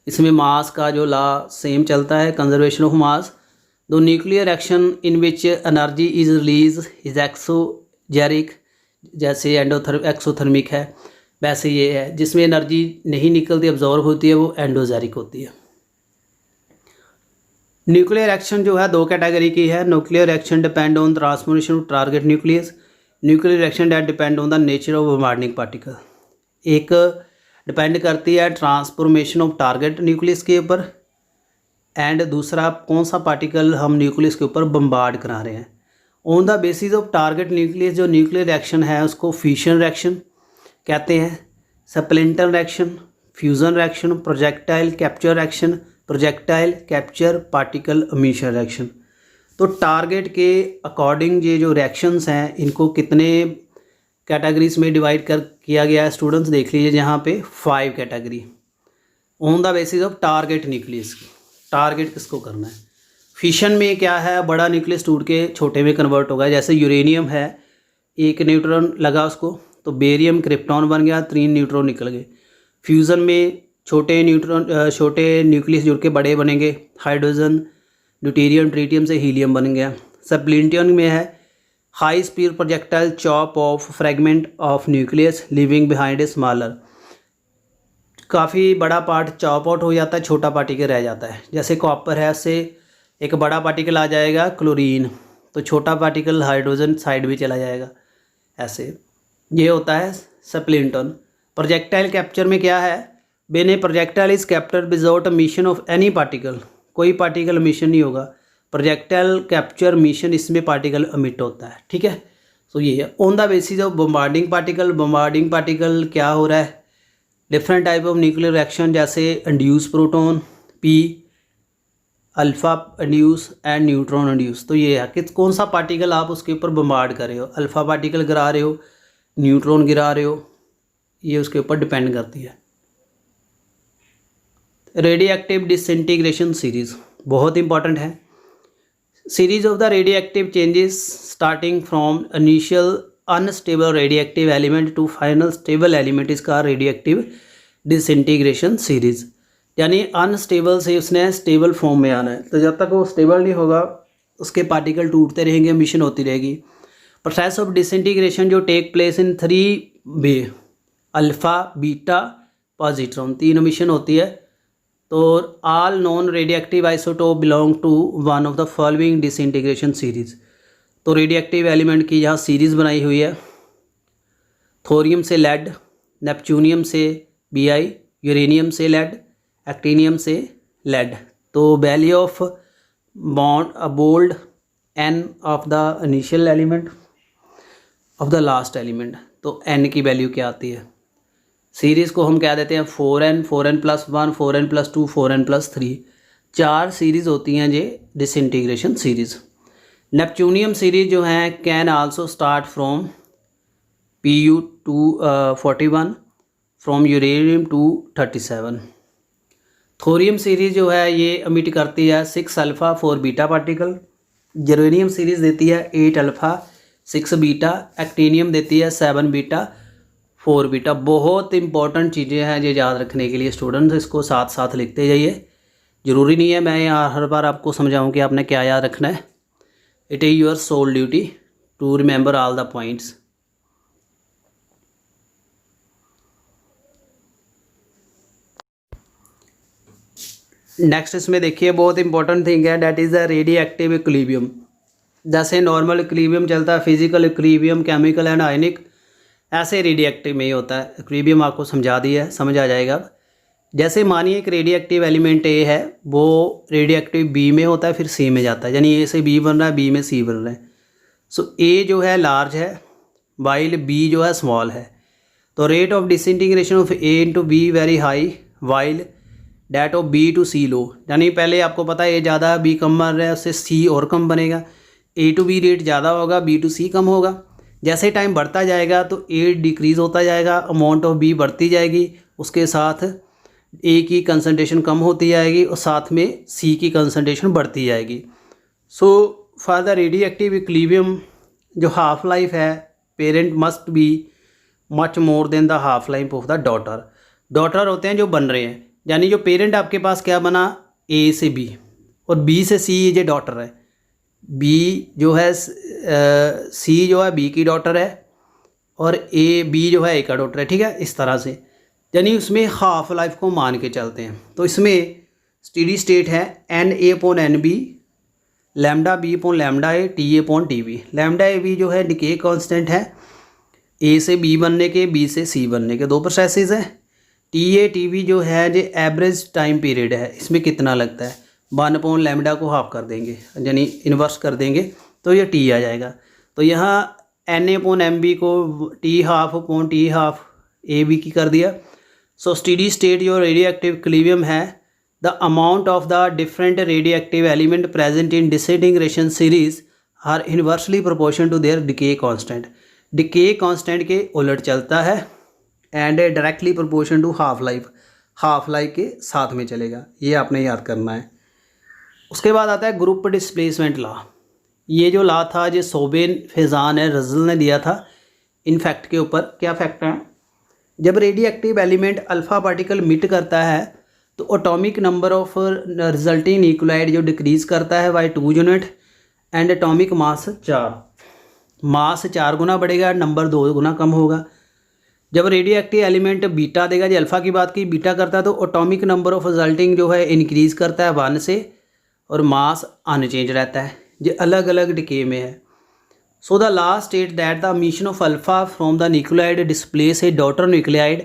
इसमें मास का जो लॉ सेम चलता है, conservation of mass. The nuclear action in which energy is release is exoergic, जैसे exothermic है वैसे ये है। जिसमें एनर्जी नहीं निकलती, अब्जॉर्व होती है, वो एंडोजेरिक होती है। न्यूक्लियर एक्शन जो है 2 कैटेगरी की है। Nuclear action depend on transformation of target nucleus, nuclear action that depend on the nature of bombarding particle. एक डिपेंड करती है ट्रांसफॉर्मेशन ऑफ टारगेट न्यूक्लियस के ऊपर, एंड दूसरा कौन सा पार्टिकल हम न्यूक्लियस के ऊपर बम्बार्ड करा रहे हैं। On the basis of target nucleus जो न्यूक्लियर रिएक्शन है उसको फिशन रिएक्शन कहते हैं, splinter reaction, fusion reaction, projectile capture reaction, projectile capture particle emission reaction. तो टारगेट के अकॉर्डिंग ये जो रिएक्शंस हैं इनको कितने कैटेगरीज में डिवाइड कर किया गया है स्टूडेंट्स, देख लीजिए यहाँ पे 5 category on the basis of target nucleus. Target किसको करना है। फिशन में क्या है, बड़ा न्यूक्लियस टूट के छोटे में कन्वर्ट होगा। जैसे यूरेनियम है, 1 न्यूट्रॉन लगा उसको तो बेरियम क्रिप्टॉन बन गया, 3 न्यूट्रॉन निकल गए। फ्यूज़न में छोटे न्यूक्लियस जुड़ के बड़े बनेंगे, हाइड्रोजन ड्यूटेरियम ट्रिटियम से हीलियम बन गया। स्प्लिंटियन में है high speed projectile chop of fragment of nucleus living behind a smaller, काफ़ी बड़ा पार्ट चॉप आउट हो जाता है, छोटा पार्टिकल रह जाता है। जैसे कॉपर है, उससे एक बड़ा पार्टिकल आ जाएगा क्लोरीन, तो छोटा पार्टिकल हाइड्रोजन साइड में चला जाएगा, ऐसे ये होता है स्प्लिंटन। प्रोजेक्टाइल कैप्चर में क्या है, when a projectile is captured without mission of any particle, कोई पार्टिकल मिशन नहीं होगा। प्रोजेक्टाइल कैप्चर मिशन, इसमें पार्टिकल अमिट होता है, ठीक है। तो ये है on the basis of bombarding particle. Bombarding particle क्या हो रहा है, different type of nuclear reaction, जैसे induce proton, P alpha induce and neutron induce. तो ये है कि कौन सा पार्टिकल आप उसके ऊपर बम्बार्ड कर रहे हो, अल्फ़ा पार्टिकल गिरा रहे हो, न्यूट्रॉन गिरा रहे हो, ये उसके ऊपर डिपेंड करती है। रेडियो एक्टिव डिसइंटीग्रेशन सीरीज़ बहुत इंपॉर्टेंट है। Series of the radio active changes starting from initial unstable radio active element to final stable element is का रेडियो एक्टिव डिसइंटीग्रेशन सीरीज़। यानी अनस्टेबल से उसने स्टेबल फॉर्म में आना है, तो जब तक वो स्टेबल नहीं होगा उसके पार्टिकल टूटते रहेंगे, मिशन होती रहेगी। प्रोसेस ऑफ डिसइंटीग्रेशन जो take place in 3 way, alpha beta positron, 3 emission होती है। तो all non radio active isotope belong to one of the following disintegration series. तो रेडियो एक्टिव एलिमेंट की यहाँ सीरीज़ बनाई हुई है, थोरियम से लेड, नेपच्यूनियम से Bi, यूरेनियम से लेड, एक्टीनियम से लेड। तो value of bond bold n of the initial element of the last element, तो n की वैल्यू क्या आती है। सीरीज़ को हम कह देते हैं 4n, 4n+1, 4n+2, 4n+3, 4 series होती हैं ये डिसइंटीग्रेशन सीरीज़। नेपच्यूनियम सीरीज़ जो है can also start from Pu241 from uranium 237। Thorium series जो है ये अमिट करती है 6 alpha 4 beta particle. Uranium series देती है 8 अल्फ़ा 6 बीटा, एक्टीनियम देती है 7 बीटा 4 बीटा। बहुत इंपॉर्टेंट चीज़ें हैं ये याद रखने के लिए स्टूडेंट्स, इसको साथ साथ लिखते जाइए। ज़रूरी नहीं है मैं यहाँ हर बार आपको समझाऊँ कि आपने क्या याद रखना है। It is your sole duty to remember all the points. Next इसमें देखिए बहुत इंपॉर्टेंट थिंग है, that is the radio active equilibrium. जैसे नॉर्मल इक्विलिब्रियम चलता है, physical equilibrium, chemical and ionic, ऐसे रेडियो एक्टिव में ही होता है। इक्विलिब्रियम आपको समझा दिया है, समझ आ जाएगा। जैसे मानिए एक रेडियो एक्टिव एलिमेंट ए है, वो रेडियो एक्टिव बी में होता है, फिर सी में जाता है, यानी ए से बी बन रहा है, बी में सी बन रहा है। सो ए जो है लार्ज है वाइल बी जो है स्मॉल है। तो rate of disintegration of A into B very high while that of B to C low, यानी पहले आपको पता है ए ज़्यादा बी कम बन रहा है, उससे सी और कम बनेगा। ए टू बी रेट ज़्यादा होगा, बी टू सी कम होगा। जैसे टाइम बढ़ता जाएगा तो ए डिक्रीज़ होता जाएगा, अमाउंट ऑफ बी बढ़ती जाएगी, उसके साथ ए की कंसंट्रेशन कम होती जाएगी और साथ में सी की कंसंट्रेशन बढ़ती जाएगी। So for the radio active equilibrium जो हाफ लाइफ है, parent must be much more than the half life of the daughter. Daughter होते हैं जो बन रहे हैं, यानी जो पेरेंट आपके पास क्या बना, ए से बी और बी से सी, ये डॉटर है। बी जो है सी जो है बी की डॉटर है और ए बी जो है ए का डॉटर है, ठीक है, इस तरह से। यानी उसमें हाफ लाइफ को मान के चलते हैं। तो इसमें स्टेडी स्टेट है N A upon N B, lambda B upon lambda A, T A upon T B. Lambda A B जो है डिके कांस्टेंट है, ए से बी बनने के, बी से सी बनने के 2 प्रोसेसेस हैं। टी ए टी बी जो है जो एवरेज टाइम पीरियड है, इसमें कितना लगता है, 1 अपॉन लैम्डा को हाफ कर देंगे, यानी इन्वर्स कर देंगे तो ये टी आ जाएगा। तो यहाँ N A upon M B को T half upon T half A B की कर दिया। सो स्टेडी स्टेट जो रेडियो एक्टिव इक्विलिब्रियम है, the amount of the different radio active element present in disintegration series are inversely proportion to their decay constant. Decay constant के उलट चलता है and directly proportion to half life के साथ में चलेगा। ये आपने याद करना है। उसके बाद आता है ग्रुप डिस्प्लेसमेंट लॉ। ये जो लॉ था जो सोबेन फेजान है रजल ने दिया था इन फैक्ट के ऊपर। क्या फैक्ट है, जब radio active element alpha particle emit करता है तो atomic number of resulting nucleotide जो डिक्रीज करता है by 2 unit and atomic mass 4। Mass 4 गुना बढ़ेगा, नंबर 2 गुना कम होगा। जब रेडियो एक्टिव एलिमेंट बीटा देगा, जो अल्फ़ा की बात की बीटा करता है, तो एटॉमिक नंबर ऑफ रिजल्टिंग जो है इंक्रीज करता है 1 से और मास अनचेंज रहता है, जो अलग अलग डिके में है। So the law states that the emission of alpha from the nucleide displace a daughter nucleide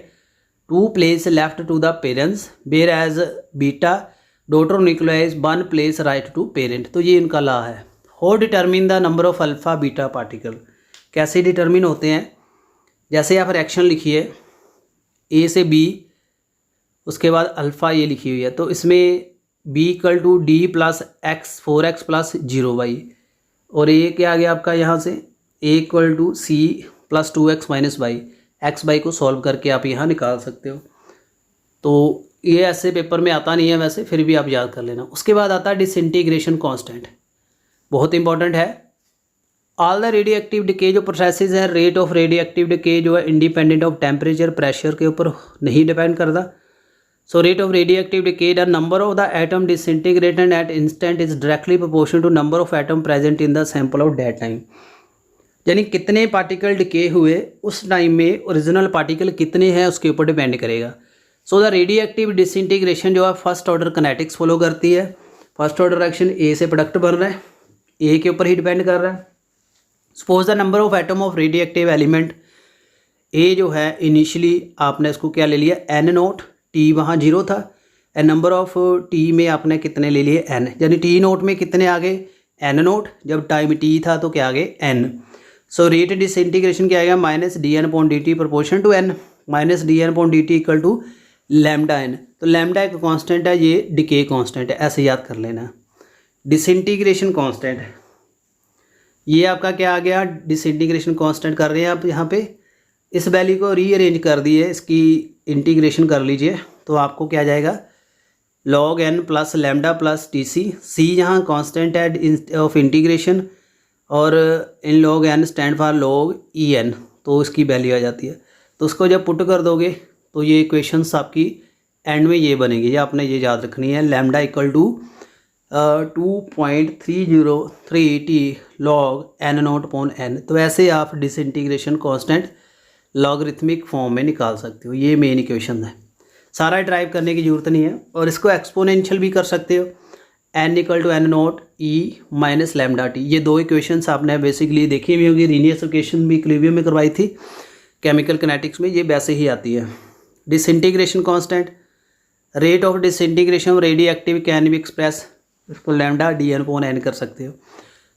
2 place left to the parents, whereas beta daughter nucleide 1 place right to parent। तो ये इनका लॉ है। How determine the number of alpha beta particle, कैसे determine होते हैं, जैसे आप reaction लिखिए ए से बी, उसके बाद अल्फ़ा ये लिखी हुई है, तो इसमें B equal to D plus X 4x plus 0y, और ये क्या आ गया आपका यहाँ से A equal to C plus 2x minus Y. X Y को सॉल्व करके आप यहाँ निकाल सकते हो। तो ये ऐसे पेपर में आता नहीं है वैसे, फिर भी आप याद कर लेना। उसके बाद आता है डिसइंटीग्रेशन कांस्टेंट, बहुत इंपॉर्टेंट है। All the radio active decay जो प्रोसेसेस हैं, rate of radio active decay जो है इंडिपेंडेंट ऑफ टेम्परेचर प्रेशर के ऊपर नहीं डिपेंड करता। So rate of radioactive decay, the number of the atom disintegrated at instant is directly proportional to number of atom present in the sample of that time। यानी कितने particle decay हुए उस time में, original particle कितने हैं उसके ऊपर depend करेगा। So the radio active disintegration जो है फर्स्ट ऑर्डर कनेटिक्स फॉलो करती है। फर्स्ट ऑर्डर रिएक्शन ए से प्रोडक्ट बन रहा है, ए के ऊपर ही डिपेंड कर रहा है। Suppose the number of atom of radio active element, A जो है इनिशियली आपने इसको क्या ले लिया एन नोट, टी वहाँ 0 था, एन नंबर ऑफ टी में आपने कितने ले लिए एन, यानी टी नोट में कितने आ गए एन नोट, जब टाइम टी था तो क्या आ गए एन। सो रेट डिसइंटीग्रेशन क्या आएगा minus D N upon D T proportion to N, minus D N upon D T equal to lambda N. तो लैम्डा एक कांस्टेंट है, ये डिके कांस्टेंट है, ऐसे याद कर लेना। डिसइंटीग्रेशन कांस्टेंट ये आपका क्या आ गया, डिसइंटीग्रेशन कांस्टेंट कर रहे हैं आप यहाँ पे। इस वैल्यू को रीअरेंज कर दिए, इसकी इंटीग्रेशन कर लीजिए तो आपको क्या जाएगा log n plus lambda plus T C. C यहाँ कॉन्स्टेंट है ऑफ इंटीग्रेशन और इन log n stand for log E N, तो इसकी वैल्यू आ जाती है। तो उसको जब पुट कर दोगे तो ये इक्वेशंस आपकी एंड में ये बनेगी, ये आपने ये याद रखनी है। Lambda equal to 2.3030 log n naught upon n। तो ऐसे आप डिसइंटीग्रेशन कांस्टेंट लॉगरिथमिक फॉर्म में निकाल सकते हो। ये मेन इक्वेशन है, सारा ड्राइव करने की ज़रूरत नहीं है। और इसको एक्सपोनेंशियल भी कर सकते हो, n equal to N naught E minus lambda T. ये 2 इक्वेशंस आपने बेसिकली देखी हुई होंगी, लीनियर इक्वेशन भी इक्विलिब्रियम में करवाई थी केमिकल किनेटिक्स में, ये वैसे ही आती है। Disintegration constant, rate of disintegration radio active can be express, इसको lambda D N upon N कर सकते हो।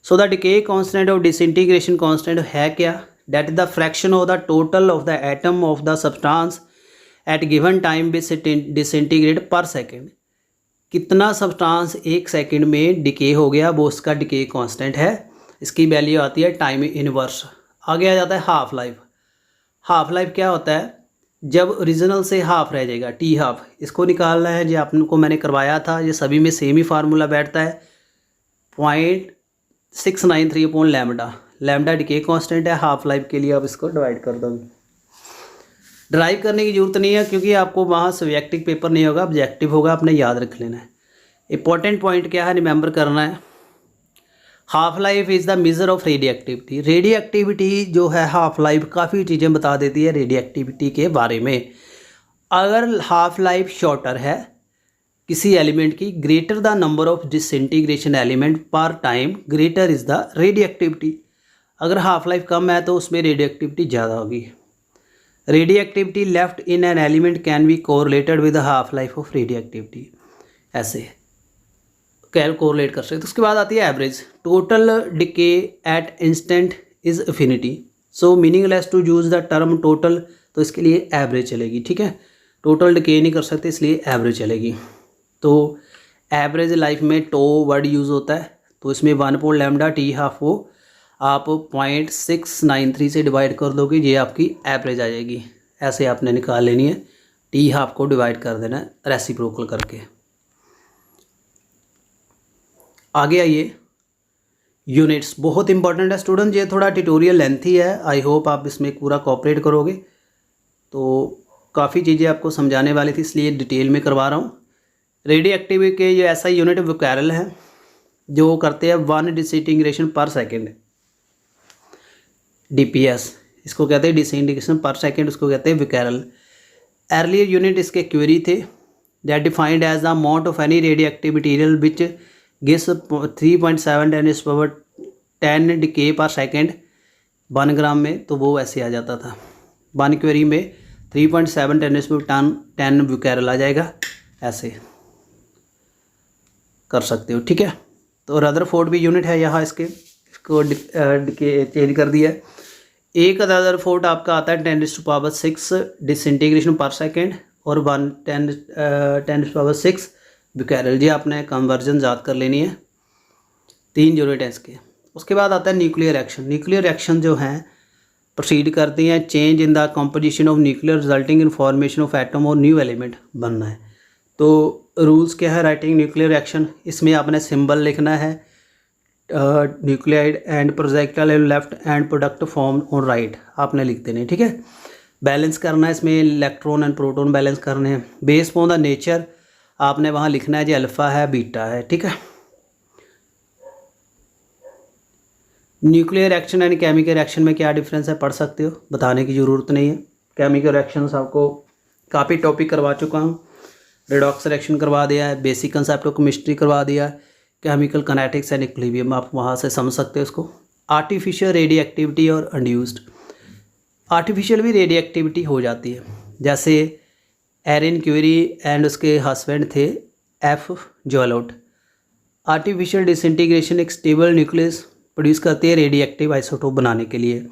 So the decay constant of disintegration constant है क्या, that is the fraction of the total of the atom of the substance at given time disintegrate per second। कितना substance 1 second में decay हो गया, वो उसका डिके कांस्टेंट है। इसकी वैल्यू आती है टाइम इनवर्स। आगे आ जाता है हाफ लाइफ। हाफ लाइफ क्या होता है, जब ओरिजिनल से हाफ रह जाएगा, टी हाफ, इसको निकालना है। जो आपको मैंने करवाया था, ये सभी में सेम ही फार्मूला बैठता है, 0.693 upon lambda. Lambda decay constant है, हाफ लाइफ के लिए आप इसको डिवाइड कर दोगे। ड्राइव करने की ज़रूरत नहीं है क्योंकि आपको वहाँ सब्जेक्टिव पेपर नहीं होगा, ऑब्जेक्टिव होगा, आपने याद रख लेना है। इंपॉर्टेंट पॉइंट क्या है, रिमेंबर करना है। Half life is the measure of radioactivity. Radioactivity जो है हाफ लाइफ काफ़ी चीज़ें बता देती है रेडिएक्टिविटी के बारे में। अगर हाफ लाइफ शॉर्टर है किसी एलिमेंट की, greater the number of disintegration element पर टाइम ग्रेटर इज़ द रेडिएक्टिविटी। अगर हाफ लाइफ कम है तो उसमें रेडिएक्टिविटी ज़्यादा होगी। Radioactivity left in an element can be correlated with the half life of radioactivity, ऐसे कैल कोरिलेट कर सकते। तो उसके बाद आती है average. Total decay at instant is infinity, so meaningless to use the term total, तो इसके लिए एवरेज चलेगी। ठीक है, टोटल डिके नहीं कर सकते इसलिए एवरेज चलेगी। तो एवरेज लाइफ में टो वर्ड यूज़ होता है, तो इसमें 1/λ टी हाफ को आप 0.693 से डिवाइड कर दोगे, ये आपकी एवरेज आ जाएगी। ऐसे आपने निकाल लेनी है, टी हाफ को डिवाइड कर देना है रेसिप्रोकल करके। आगे आइए, यूनिट्स बहुत इंपॉर्टेंट है स्टूडेंट। ये थोड़ा ट्यूटोरियल लेंथी है, आई होप आप इसमें पूरा कोऑपरेट करोगे। तो काफ़ी चीज़ें आपको समझाने वाली थी इसलिए डिटेल में करवा रहा हूँ। रेडियोएक्टिव के ये ऐसा यूनिट वोकैरल है जो करते हैं 1 डिसइंटीग्रेशन पर सेकेंड, डीपीएस इसको कहते हैं, डिसइंटीग्रेशन पर सेकेंड उसको कहते हैं वोकैरल। अर्लियर यूनिट इसके क्वेरी थे, that defined as the amount of any radioactive material which gives 3.7 10 decay per second 1 gram में, तो वो ऐसे आ जाता था। 1 क्वेरी में 3.7 10 वोकैरल आ जाएगा, ऐसे कर सकते हो। ठीक है, तो रदरफोर्ड भी यूनिट है यहाँ, इसको चेंज कर दिया है। एक रदरफोर्ड आपका आता है 10⁶ डिसइंटीग्रेशन पर सेकेंड और 10⁶ वोकैरल। जी आपने कन्वर्जन याद कर लेनी है, 3 यूनिट है इसके। उसके बाद आता है न्यूक्लियर एक्शन। न्यूक्लियर एक्शन जो हैं प्रोसीड करती हैं change in the composition of nuclear resulting in formation of atom और न्यू एलिमेंट बनना है। तो रूल्स क्या है राइटिंग न्यूक्लियर एक्शन, इसमें आपने सिंबल लिखना है, nuclide and projectile left and product form on right आपने लिख देने। ठीक है, बैलेंस करना है इसमें, इलेक्ट्रॉन एंड प्रोटॉन बैलेंस करने हैं। बेस ऑन द नेचर आपने वहाँ लिखना है जो अल्फ़ा है बीटा है। ठीक है, nuclear action and chemical action में क्या डिफरेंस है पढ़ सकते हो, बताने की ज़रूरत नहीं है। केमिकल एक्शंस आपको काफ़ी टॉपिक करवा चुका हूँ, रेडॉक्स रिएक्शन करवा दिया है, बेसिक कंसेप्ट ऑफ केमिस्ट्री करवा दिया है, केमिकल काइनेटिक्स एंड इक्विलिब्रियम आप वहाँ से समझ सकते हो इसको। आर्टिफिशियल रेडियोएक्टिविटी और इंड्यूस्ड, आर्टिफिशियल भी रेडियोएक्टिविटी हो जाती है, जैसे एरिन क्यूरी एंड उसके हस्बैंड थे एफ जोएलोट। आर्टिफिशियल डिसइंटीग्रेशन एक स्टेबल न्यूक्लियस प्रोड्यूस करती है रेडियोएक्टिव आइसोटोप बनाने के लिए,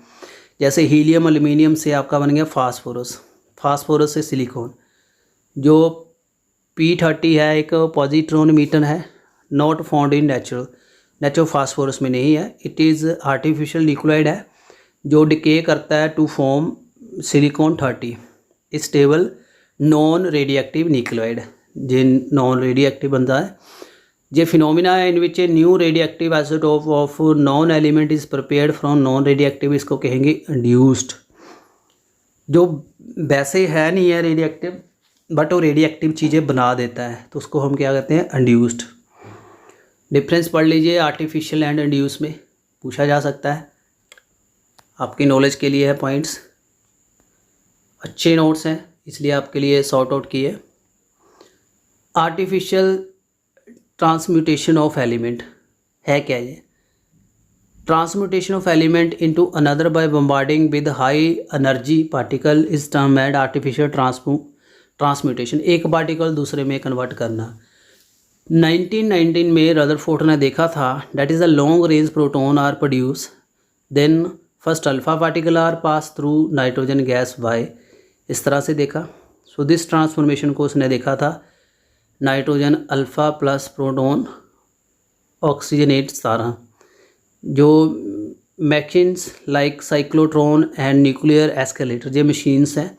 जैसे हीलियम एल्यूमिनियम से आपका बन गया फास्फोरस, फास्फोरस से सिलिकॉन। जो P30 है एक पॉजिट्रॉन मीटर है, not found in natural phosphorus में नहीं है, इट इज़ आर्टिफिशियल न्यूक्लियोइड है जो डिके करता है to form silicon 30 stable non radioactive nucleoid, जिन नॉन रेडियोएक्टिव बनता है। ये फिनोमिना है in which a new radioactive isotope of non element is prepared from non radioactive, इसको कहेंगे इंड्यूस्ड। जो वैसे है नहीं है रेडियोएक्टिव बट वो रेडियोएक्टिव चीज़ें बना देता है, तो उसको हम क्या कहते हैं इंड्यूस्ड। डिफरेंस पढ़ लीजिए आर्टिफिशियल एंड इंड्यूस में, पूछा जा सकता है, आपकी नॉलेज के लिए है पॉइंट्स। अच्छे नोट्स हैं इसलिए आपके लिए सॉर्ट आउट किए। आर्टिफिशियल ट्रांसम्यूटेशन ऑफ एलिमेंट है क्या ये, transmutation of element into another by bombarding with high energy particle is term and artificial transmutation, एक पार्टिकल दूसरे में कन्वर्ट करना। 1919 में रदरफोर्ड ने देखा था that is the long range proton are produce then first alpha particle are pass through nitrogen gas why, इस तरह से देखा। सो दिस ट्रांसफॉर्मेशन को उसने देखा था nitrogen alpha plus proton oxygenate 17। जो machines like cyclotron and nuclear escalator, ये मशीन्स हैं,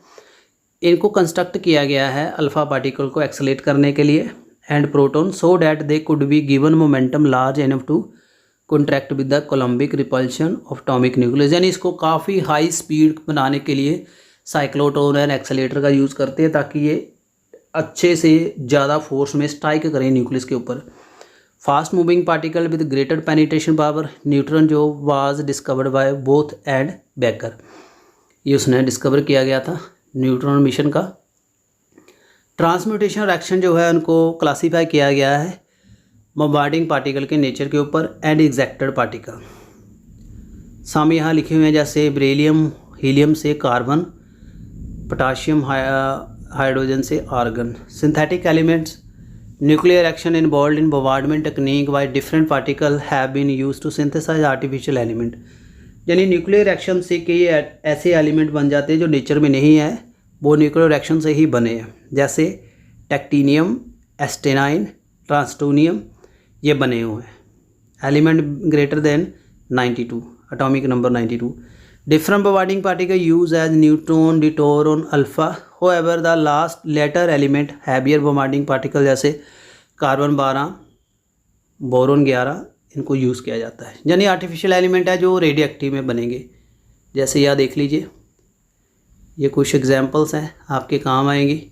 इनको कंस्ट्रक्ट किया गया है अल्फ़ा पार्टिकल को एक्सेलेट करने के लिए and proton, so that they could be given momentum large enough to contract with the coulombic repulsion of atomic nucleus. यानी इसको काफ़ी हाई स्पीड बनाने के लिए साइक्लोट्रॉन एंड एक्सेलेरेटर का यूज़ करते हैं ताकि ये अच्छे से ज़्यादा फोर्स में स्ट्राइक करें न्यूक्लियस के ऊपर। Fast moving particle with greater penetration power, neutron जो was discovered by Bothe and Becker, ये उसने डिस्कवर किया गया था न्यूट्रॉन मिशन का। ट्रांसम्यूटेशन रिएक्शन जो है उनको क्लासीफाई किया गया है बॉम्बार्डिंग पार्टिकल के नेचर के ऊपर एंड एग्जैक्टेड पार्टिकल। सामने यहाँ लिखे हुए हैं जैसे बेरिलियम हीलियम से कार्बन, पोटाशियम हाइड्रोजन से argon. Synthetic elements, nuclear action involve in bombardment technique by different particle have been used to synthesize artificial element. यानी न्यूक्लियर एक्शन से कई ऐसे एलिमेंट बन जाते हैं जो नेचर में नहीं है, वो न्यूक्लियर एक्शन से ही बने हैं, जैसे टेक्टिनियम, एस्टेनाइन, ट्रांसटोनियम, ये बने हुए हैं। Element greater than 92, atomic number 92। Different bombarding particle use as neutron, deuteron, alpha. However the last latter element heavier bombarding particle जैसे कार्बन 12, बोरोन 11, इनको यूज़ किया जाता है। यानी आर्टिफिशियल एलिमेंट है जो रेडियो एक्टिव में बनेंगे। जैसे यह देख लीजिए, ये कुछ एग्जांपल्स हैं, आपके काम आएंगी।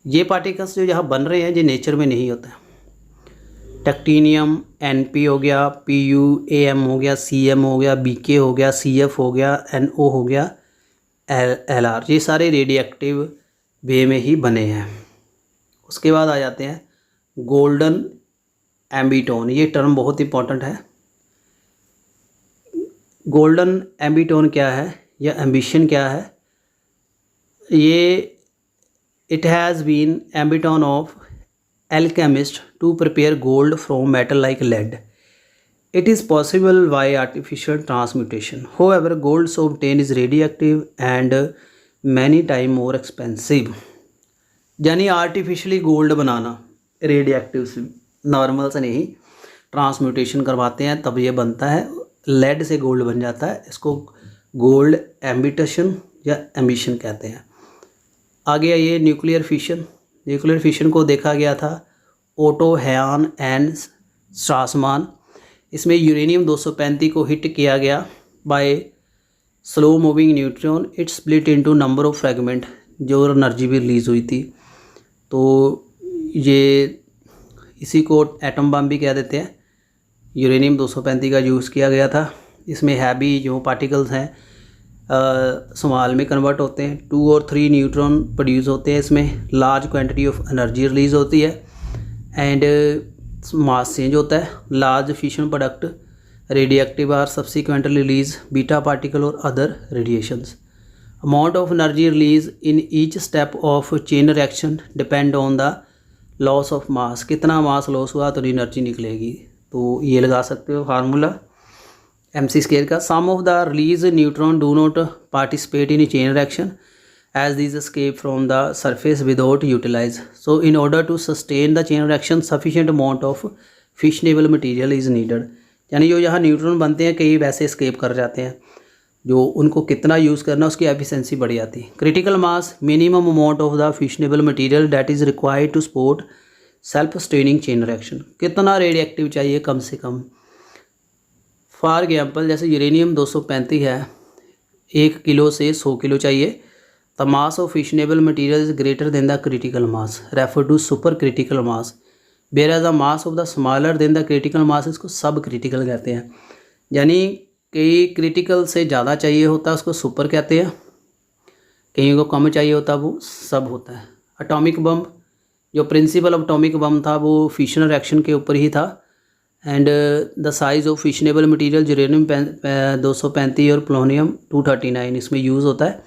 ये पार्टिकल्स जो यहाँ बन रहे हैं ये नेचर में नहीं होता है। टेक्टिनियम Np हो गया, Pu Am हो गया, Cm हो गया, Bk हो गया, Cf हो गया, No हो गया, Lr, ये सारे रेडियो एक्टिव वे में ही बने हैं। उसके बाद आ जाते हैं गोल्डन एम्बिटोन। ये टर्म बहुत इंपॉर्टेंट है। गोल्डन एम्बिटोन क्या है या एम्बिशन क्या है? ये it has been ambition of alchemist to prepare gold from metal like lead. It is possible by artificial transmutation. However, gold so obtained is radioactive and many time more expensive. यानी artificially gold बनाना radio active से, normal से नहीं, transmutation करवाते हैं तब ये बनता है, लेड से गोल्ड बन जाता है। इसको गोल्ड एम्बिटेशन या एम्बिशन कहते हैं। आगे आइए न्यूक्लियर फिशन। न्यूक्लियर फिशन को देखा गया था ओटो हैन एंड स्ट्रासमान। इसमें यूरेनियम 235 को हिट किया गया by slow moving neutron. It split into number of fragment, जो एनर्जी भी रिलीज़ हुई थी। तो ये इसी को एटम बम भी कह देते हैं। यूरेनियम 235 का यूज़ किया गया था। इसमें हैवी जो पार्टिकल्स हैं स्मॉल में कन्वर्ट होते हैं। 2 और 3 न्यूट्रॉन प्रोड्यूस होते हैं। इसमें large quantity of energy release होती है एंड मास चेंज होता है। Large fission product radioactive are subsequently release beta particle और other radiations. Amount of energy release in each step of chain reaction depend on the loss of mass. कितना mass loss हुआ तो energy निकलेगी। तो ये लगा सकते हो फार्मूला MC² का। Sum of the release neutron do not participate in chain reaction as these escape from the surface without utilize. So in order to sustain the chain reaction sufficient amount of fissionable material is needed. यानी जो यहाँ neutron बनते हैं कई वैसे escape कर जाते हैं, जो उनको कितना यूज़ करना उसकी एफिशिएंसी बढ़ जाती है। Critical mass minimum amount of the fissionable material that is required to support self sustaining chain reaction. कितना रेडियो एक्टिव चाहिए कम से कम। फॉर एग्जाम्पल जैसे यूरेनियम 235 है, 1 किलो से 100 किलो चाहिए। The mass of fissionable material is greater than the critical mass, referred to supercritical mass. Whereas the mass of the smaller than the critical mass, इसको सब क्रिटिकल कहते हैं। यानी कई क्रिटिकल से ज़्यादा चाहिए होता है उसको सुपर कहते हैं, कहीं को कम चाहिए होता वो सब होता है। एटॉमिक बम, जो प्रिंसिपल ऑफ एटॉमिक बम था वो फिशन रिएक्शन के ऊपर ही था। And the size of fissionable material uranium 235 और प्लूटोनियम 239 इसमें यूज़ होता है।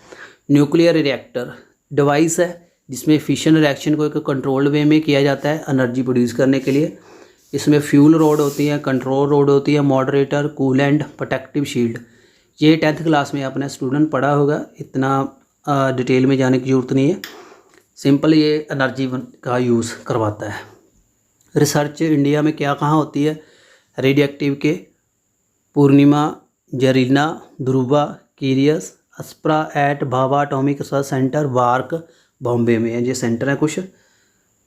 न्यूक्लियर रिएक्टर डिवाइस है जिसमें फिशन रिएक्शन को एक कंट्रोल्ड वे में किया जाता है एनर्जी प्रोड्यूस करने के लिए। इसमें फ्यूल रोड होती है, कंट्रोल रोड होती है, मॉडरेटर, कूलेंट, प्रोटेक्टिव शील्ड। ये 10th क्लास में आपने स्टूडेंट पढ़ा होगा, इतना डिटेल में जाने की ज़रूरत नहीं है। सिंपल ये एनर्जी का यूज़ करवाता है। रिसर्च इंडिया में क्या कहाँ होती है रेडियो एक्टिव के? पूर्णिमा, Zarina, Dhruva, कीरियस, अस्प्रा eight Bhabha atomic research centre, वार्क, बॉम्बे में है ये सेंटर है कुछ।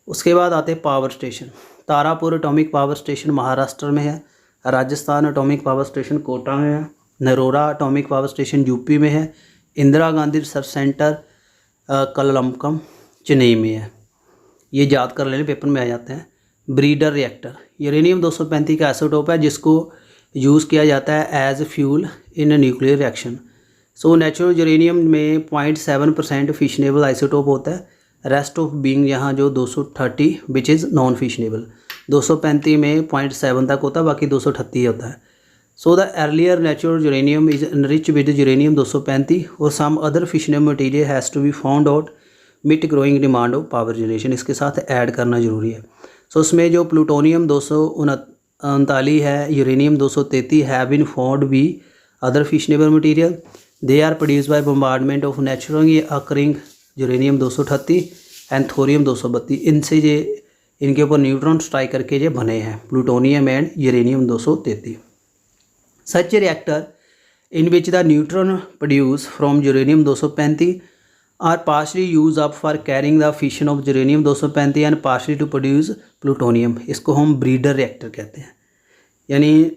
उसके बाद आते हैं power station. Tarapur atomic power station Maharashtra में है। Rajasthan atomic power station Kota में है। Narora atomic power station UP में है। इंदिरा गांधी रिसर्च सेंटर कलमकम चेन्नई में है। ये याद कर लेना, पेपर में आ जाते हैं। ब्रीडर रिएक्टर यूरेनियम 235 का आइसोटोप है जिसको यूज़ किया जाता है as fuel in nuclear reaction. So natural uranium में 0.7% फिशनेबल आइसोटोप होता है, रेस्ट ऑफ बीइंग यहाँ जो 230 विच इज़ नॉन फिशनेबल। 235 में 0.7 तक होता है, बाकी 238 होता है। So the earlier natural uranium is enrich with uranium 235 और some other fissionable material has to be found out meet growing demand of power generation. इसके साथ ऐड करना जरूरी है। सो उसमें जो प्लूटोनियम 239 है, uranium 233 have been found be other fissionable material. They are produce by bombardment of naturally occurring uranium 238 and thorium 232। इनसे ये इनके ऊपर न्यूट्रॉन स्ट्राइक करके ये बने हैं, plutonium and uranium 233। Such reactor in which the neutron produce from uranium 235 are partially use up for carrying the fission of uranium 235 and partially to produce plutonium. इसको हम ब्रीडर रिएक्टर कहते हैं, यानी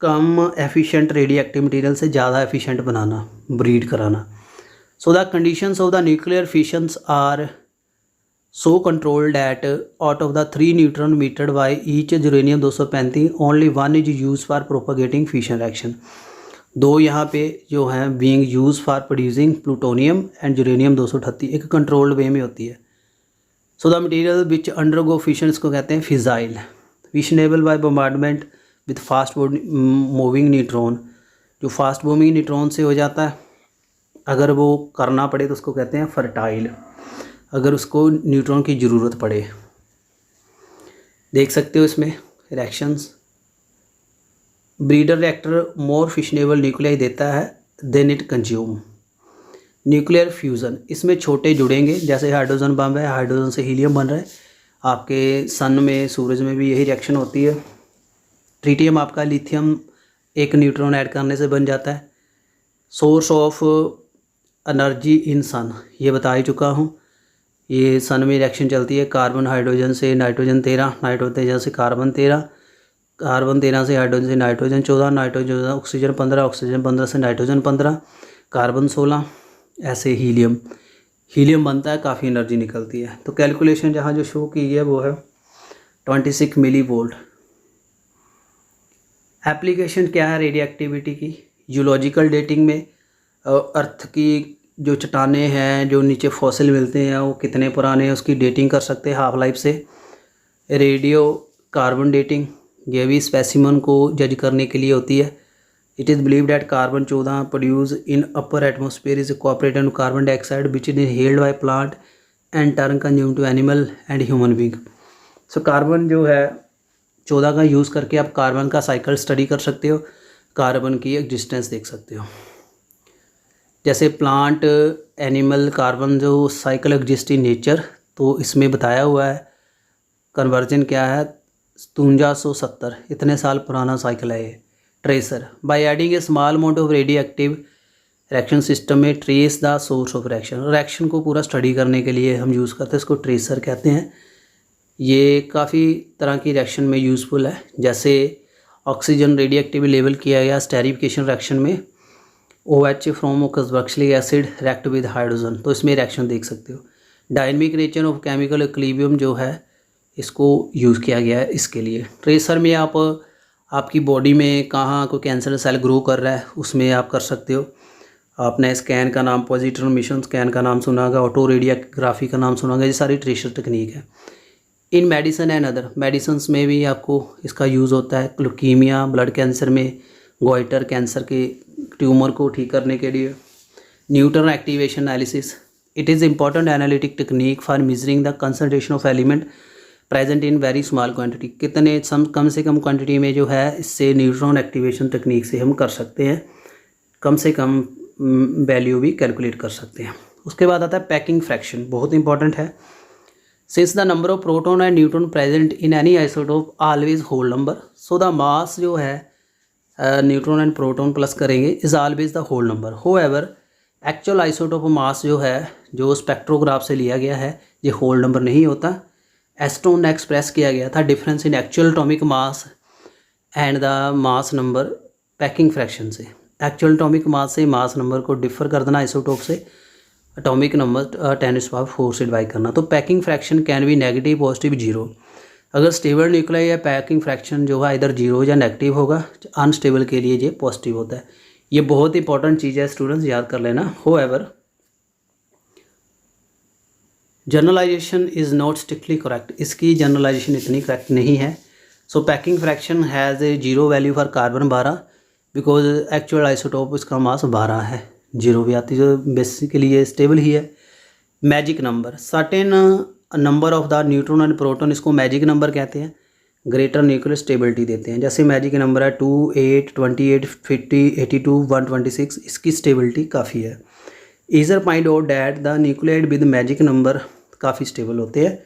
कम एफिशिएंट रेडियो एक्टिव मटीरियल से ज़्यादा efficient बनाना, breed कराना। So the conditions of the nuclear fissions are so controlled that out of the 3 neutron emitted by each uranium 235 only one is used for propagating fission reaction। दो यहाँ पे जो हैं being used for producing plutonium and uranium 238 एक controlled way में होती है। so the material which undergo fission इसको कहते हैं fissile, fissionable by bombardment with fast moving neutron। जो fast moving neutron से हो जाता है, अगर वो करना पड़े तो उसको कहते हैं fertile, अगर उसको न्यूट्रॉन की ज़रूरत पड़े। देख सकते हो इसमें reactions. Breeder reactor more fissionable nuclei देता है than it consume. Nuclear fusion, इसमें छोटे जुड़ेंगे, जैसे हाइड्रोजन बम है, हाइड्रोजन से हीलियम बन रहा है। आपके सन में, सूरज में भी यही रिएक्शन होती है। ट्रिटियम आपका लिथियम एक न्यूट्रॉन ऐड करने से बन जाता है। सोर्स ऑफ एनर्जी इन सन, ये बता ही चुका हूँ। ये सन में रिएक्शन चलती है कार्बन हाइड्रोजन से नाइट्रोजन 13, नाइट्रोजन 13 से कार्बन 13, कार्बन 13 से हाइड्रोजन से नाइट्रोजन 14, नाइट्रोजन ऑक्सीजन 15, ऑक्सीजन 15 से नाइट्रोजन 15, कार्बन 16, ऐसे हीलियम बनता है, काफ़ी एनर्जी निकलती है। तो कैलकुलेशन जहाँ जो शो की है वो है 26 मिली वोल्ट। एप्लीकेशन क्या है रेडियो एक्टिविटी की? जियोलॉजिकल डेटिंग में अर्थ की जो चट्टानें हैं, जो नीचे फॉसिल मिलते हैं, वो कितने पुराने हैं उसकी डेटिंग कर सकते हैं हाफ लाइफ से। रेडियो कार्बन डेटिंग, ये भी स्पेसिमन को जज करने के लिए होती है। It is believed that carbon 14 produce in upper atmosphere is cooperated with carbon dioxide which is inhaled by plant and turn consume to animal and human being. So carbon जो है 14 का यूज़ करके आप कार्बन का cycle study कर सकते हो, carbon की एग्जिस्टेंस देख सकते हो। जैसे प्लांट, एनिमल, कार्बन जो साइकिल एग्जिस्ट इन नेचर, तो इसमें बताया हुआ है कन्वर्जन क्या है 5370, इतने साल पुराना साइकिल है ये। Tracer, by adding a small amount of radio active reaction system में trace the source of reaction को पूरा स्टडी करने के लिए हम यूज़ करते हैं, इसको ट्रेसर कहते हैं। ये काफ़ी तरह की रिएक्शन में यूज़फुल है। जैसे ऑक्सीजन रेडियो एक्टिव लेवल किया गया स्टेरिफिकेशन रिएक्शन में, OH from carboxylic acid react with hydrogen, तो इसमें रिएक्शन देख सकते हो। Dynamic nature of chemical equilibrium जो है इसको यूज़ किया गया है इसके लिए। ट्रेसर में आप आपकी बॉडी में कहाँ कोई कैंसर सेल ग्रो कर रहा है उसमें आप कर सकते हो। आपने स्कैन का नाम, पॉजिट्रॉन मिशन स्कैन का नाम सुना होगा, ऑटो रेडियोग्राफी का नाम सुना होगा, ये सारी ट्रेसर टेक्निक है। इन मेडिसिन एंड अदर मेडिसिन में भी आपको इसका यूज़ होता है। ल्यूकीमिया, ब्लड कैंसर में, गोइटर कैंसर के ट्यूमर को ठीक करने के लिए। Neutron activation analysis, it is important analytic technique for measuring the concentration of element present in very small quantity. कितने कम से कम क्वांटिटी में जो है, इससे न्यूट्रॉन एक्टिवेशन टेक्निक से हम कर सकते हैं, कम से कम वैल्यू भी कैलकुलेट कर सकते हैं। उसके बाद आता है पैकिंग फ्रैक्शन, बहुत इंपॉर्टेंट है। Since the number of proton and neutron present in any isotope always whole number, so the mass जो है न्यूट्रॉन एंड प्रोटॉन प्लस करेंगे is always the whole number. However actual isotope mass जो है, जो spectrograph से लिया गया है, ये होल नंबर नहीं होता। एस्टोन ने एक्सप्रेस किया गया था difference in actual atomic mass and the mass number packing fraction से। एक्चुअल एटॉमिक मास से मास नंबर को डिफर कर देना आइसोटोप से, एटॉमिक नंबर 10⁴ से डिवाइड करना। तो packing fraction can be negative, positive, zero. अगर स्टेबल न्यूक्लियाई या पैकिंग फ्रैक्शन जो है इधर जीरो या नेगेटिव होगा, अनस्टेबल के लिए ये पॉजिटिव होता है। ये बहुत इंपॉर्टेंट चीज़ है स्टूडेंट्स, याद कर लेना। However generalization is not strictly correct, इसकी जनरलाइजेशन इतनी करेक्ट नहीं है। So packing fraction has a zero value for carbon 12 because actual isotope इसका मास 12 है, जीरो भी आती है, जो बेसिकली ये स्टेबल ही है। Magic number, certain number of the neutron and proton, इसको मैजिक नंबर कहते हैं, ग्रेटर न्यूक्लियर स्टेबिलिटी देते हैं। जैसे मैजिक नंबर है 2, 8, 28, 50, 82, 126, इसकी स्टेबिलिटी काफ़ी है। Eager point out that the nuclide with magic number काफ़ी स्टेबल होते हैं।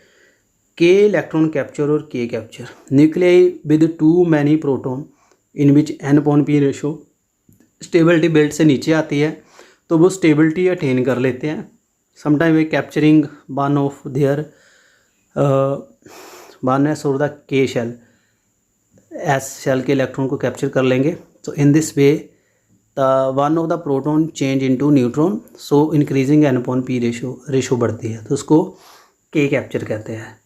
के इलेक्ट्रॉन कैप्चर और K capture, nuclei with too many proton in which N/P ratio stability belt से नीचे आती है, तो वो स्टेबिलिटी अटेन कर लेते हैं। Sometime way capturing one of their one S और द के शेल, एस शेल के इलेक्ट्रॉन को कैप्चर कर लेंगे। तो in this way the one of the proton change into neutron, so increasing N/P ratio बढ़ती है, तो उसको के कैप्चर कहते हैं।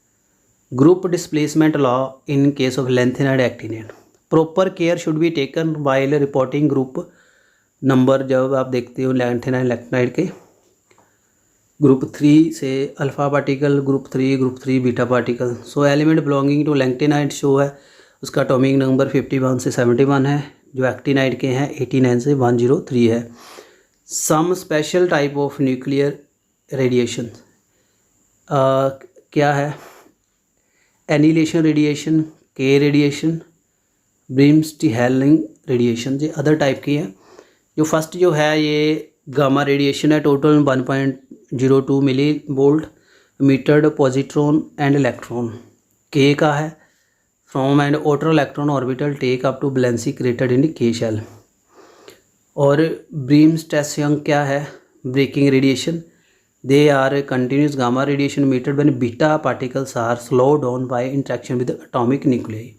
Group displacement law in case of lanthanide and actinide, proper care should be taken while reporting group number. जब आप देखते हो लेंथेनाइड एक्टिनाइड के ग्रुप 3 से alpha particle, group 3 beta particle. So element belonging to lanthanide show है, उसका atomic number 51 से 71 है, जो एक्टिनाइड के हैं 89 से 103 है। Some special type of nuclear radiation क्या है, annihilation radiation, K radiation, bremsstrahlung radiation, ये अदर टाइप की है। जो फर्स्ट जो है ये गामा रेडिएशन है, total 1.02 milli volt emitted positron and electron. K का है from and outer electron orbital take up to valency created in K shell. और ब्रिमस्टेसियम क्या है, braking radiation, they are continuous gamma radiation emitted when beta particles are slow down by interaction with atomic nuclei.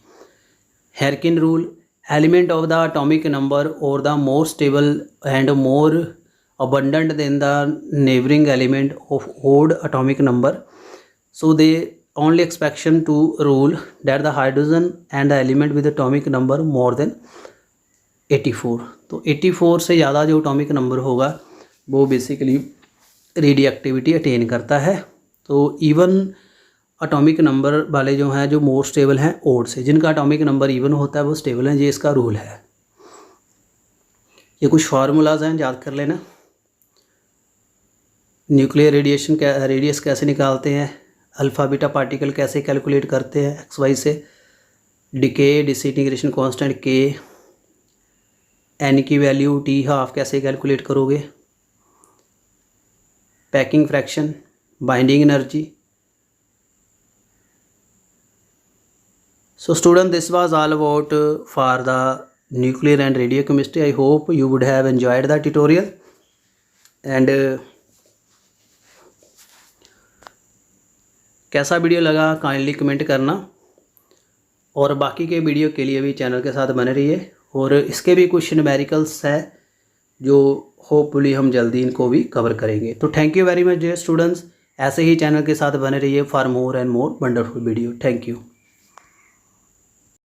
Herkin rule, element of the atomic number or the more stable and more abundant than the neighboring element of odd atomic number. So they only expectation to rule that the hydrogen and the element with atomic number more than 84. तो 84 से ज़्यादा जो atomic number होगा वो basically रेडिएक्टिविटी attain करता है। तो even atomic number वाले जो हैं जो मोर स्टेबल हैं ओड से, जिनका एटॉमिक नंबर इवन होता है वो स्टेबल हैं, ये इसका रूल है। ये कुछ फार्मूलाज हैं, याद कर लेना। न्यूक्लियर रेडिएशन रेडियस कैसे निकालते हैं, अल्फ़ा बीटा पार्टिकल कैसे कैलकुलेट करते हैं XY से, डिके डिसइंटीग्रेशन कांस्टेंट के, एन की वैल्यू T½ कैसे कैलकुलेट करोगे, packing fraction, binding energy. So student, this was all about for the nuclear and radiochemistry. I hope you would have enjoyed the tutorial and कैसा video लगा kindly comment करना, और बाकी के video के लिए भी चैनल के साथ बने रहिए। और इसके भी कुछ न्यूमेरिकल्स है जो होपफुली हम जल्दी इनको भी कवर करेंगे। तो thank you very much dear students, ऐसे ही चैनल के साथ बने रहिए for more and more wonderful video. Thank you.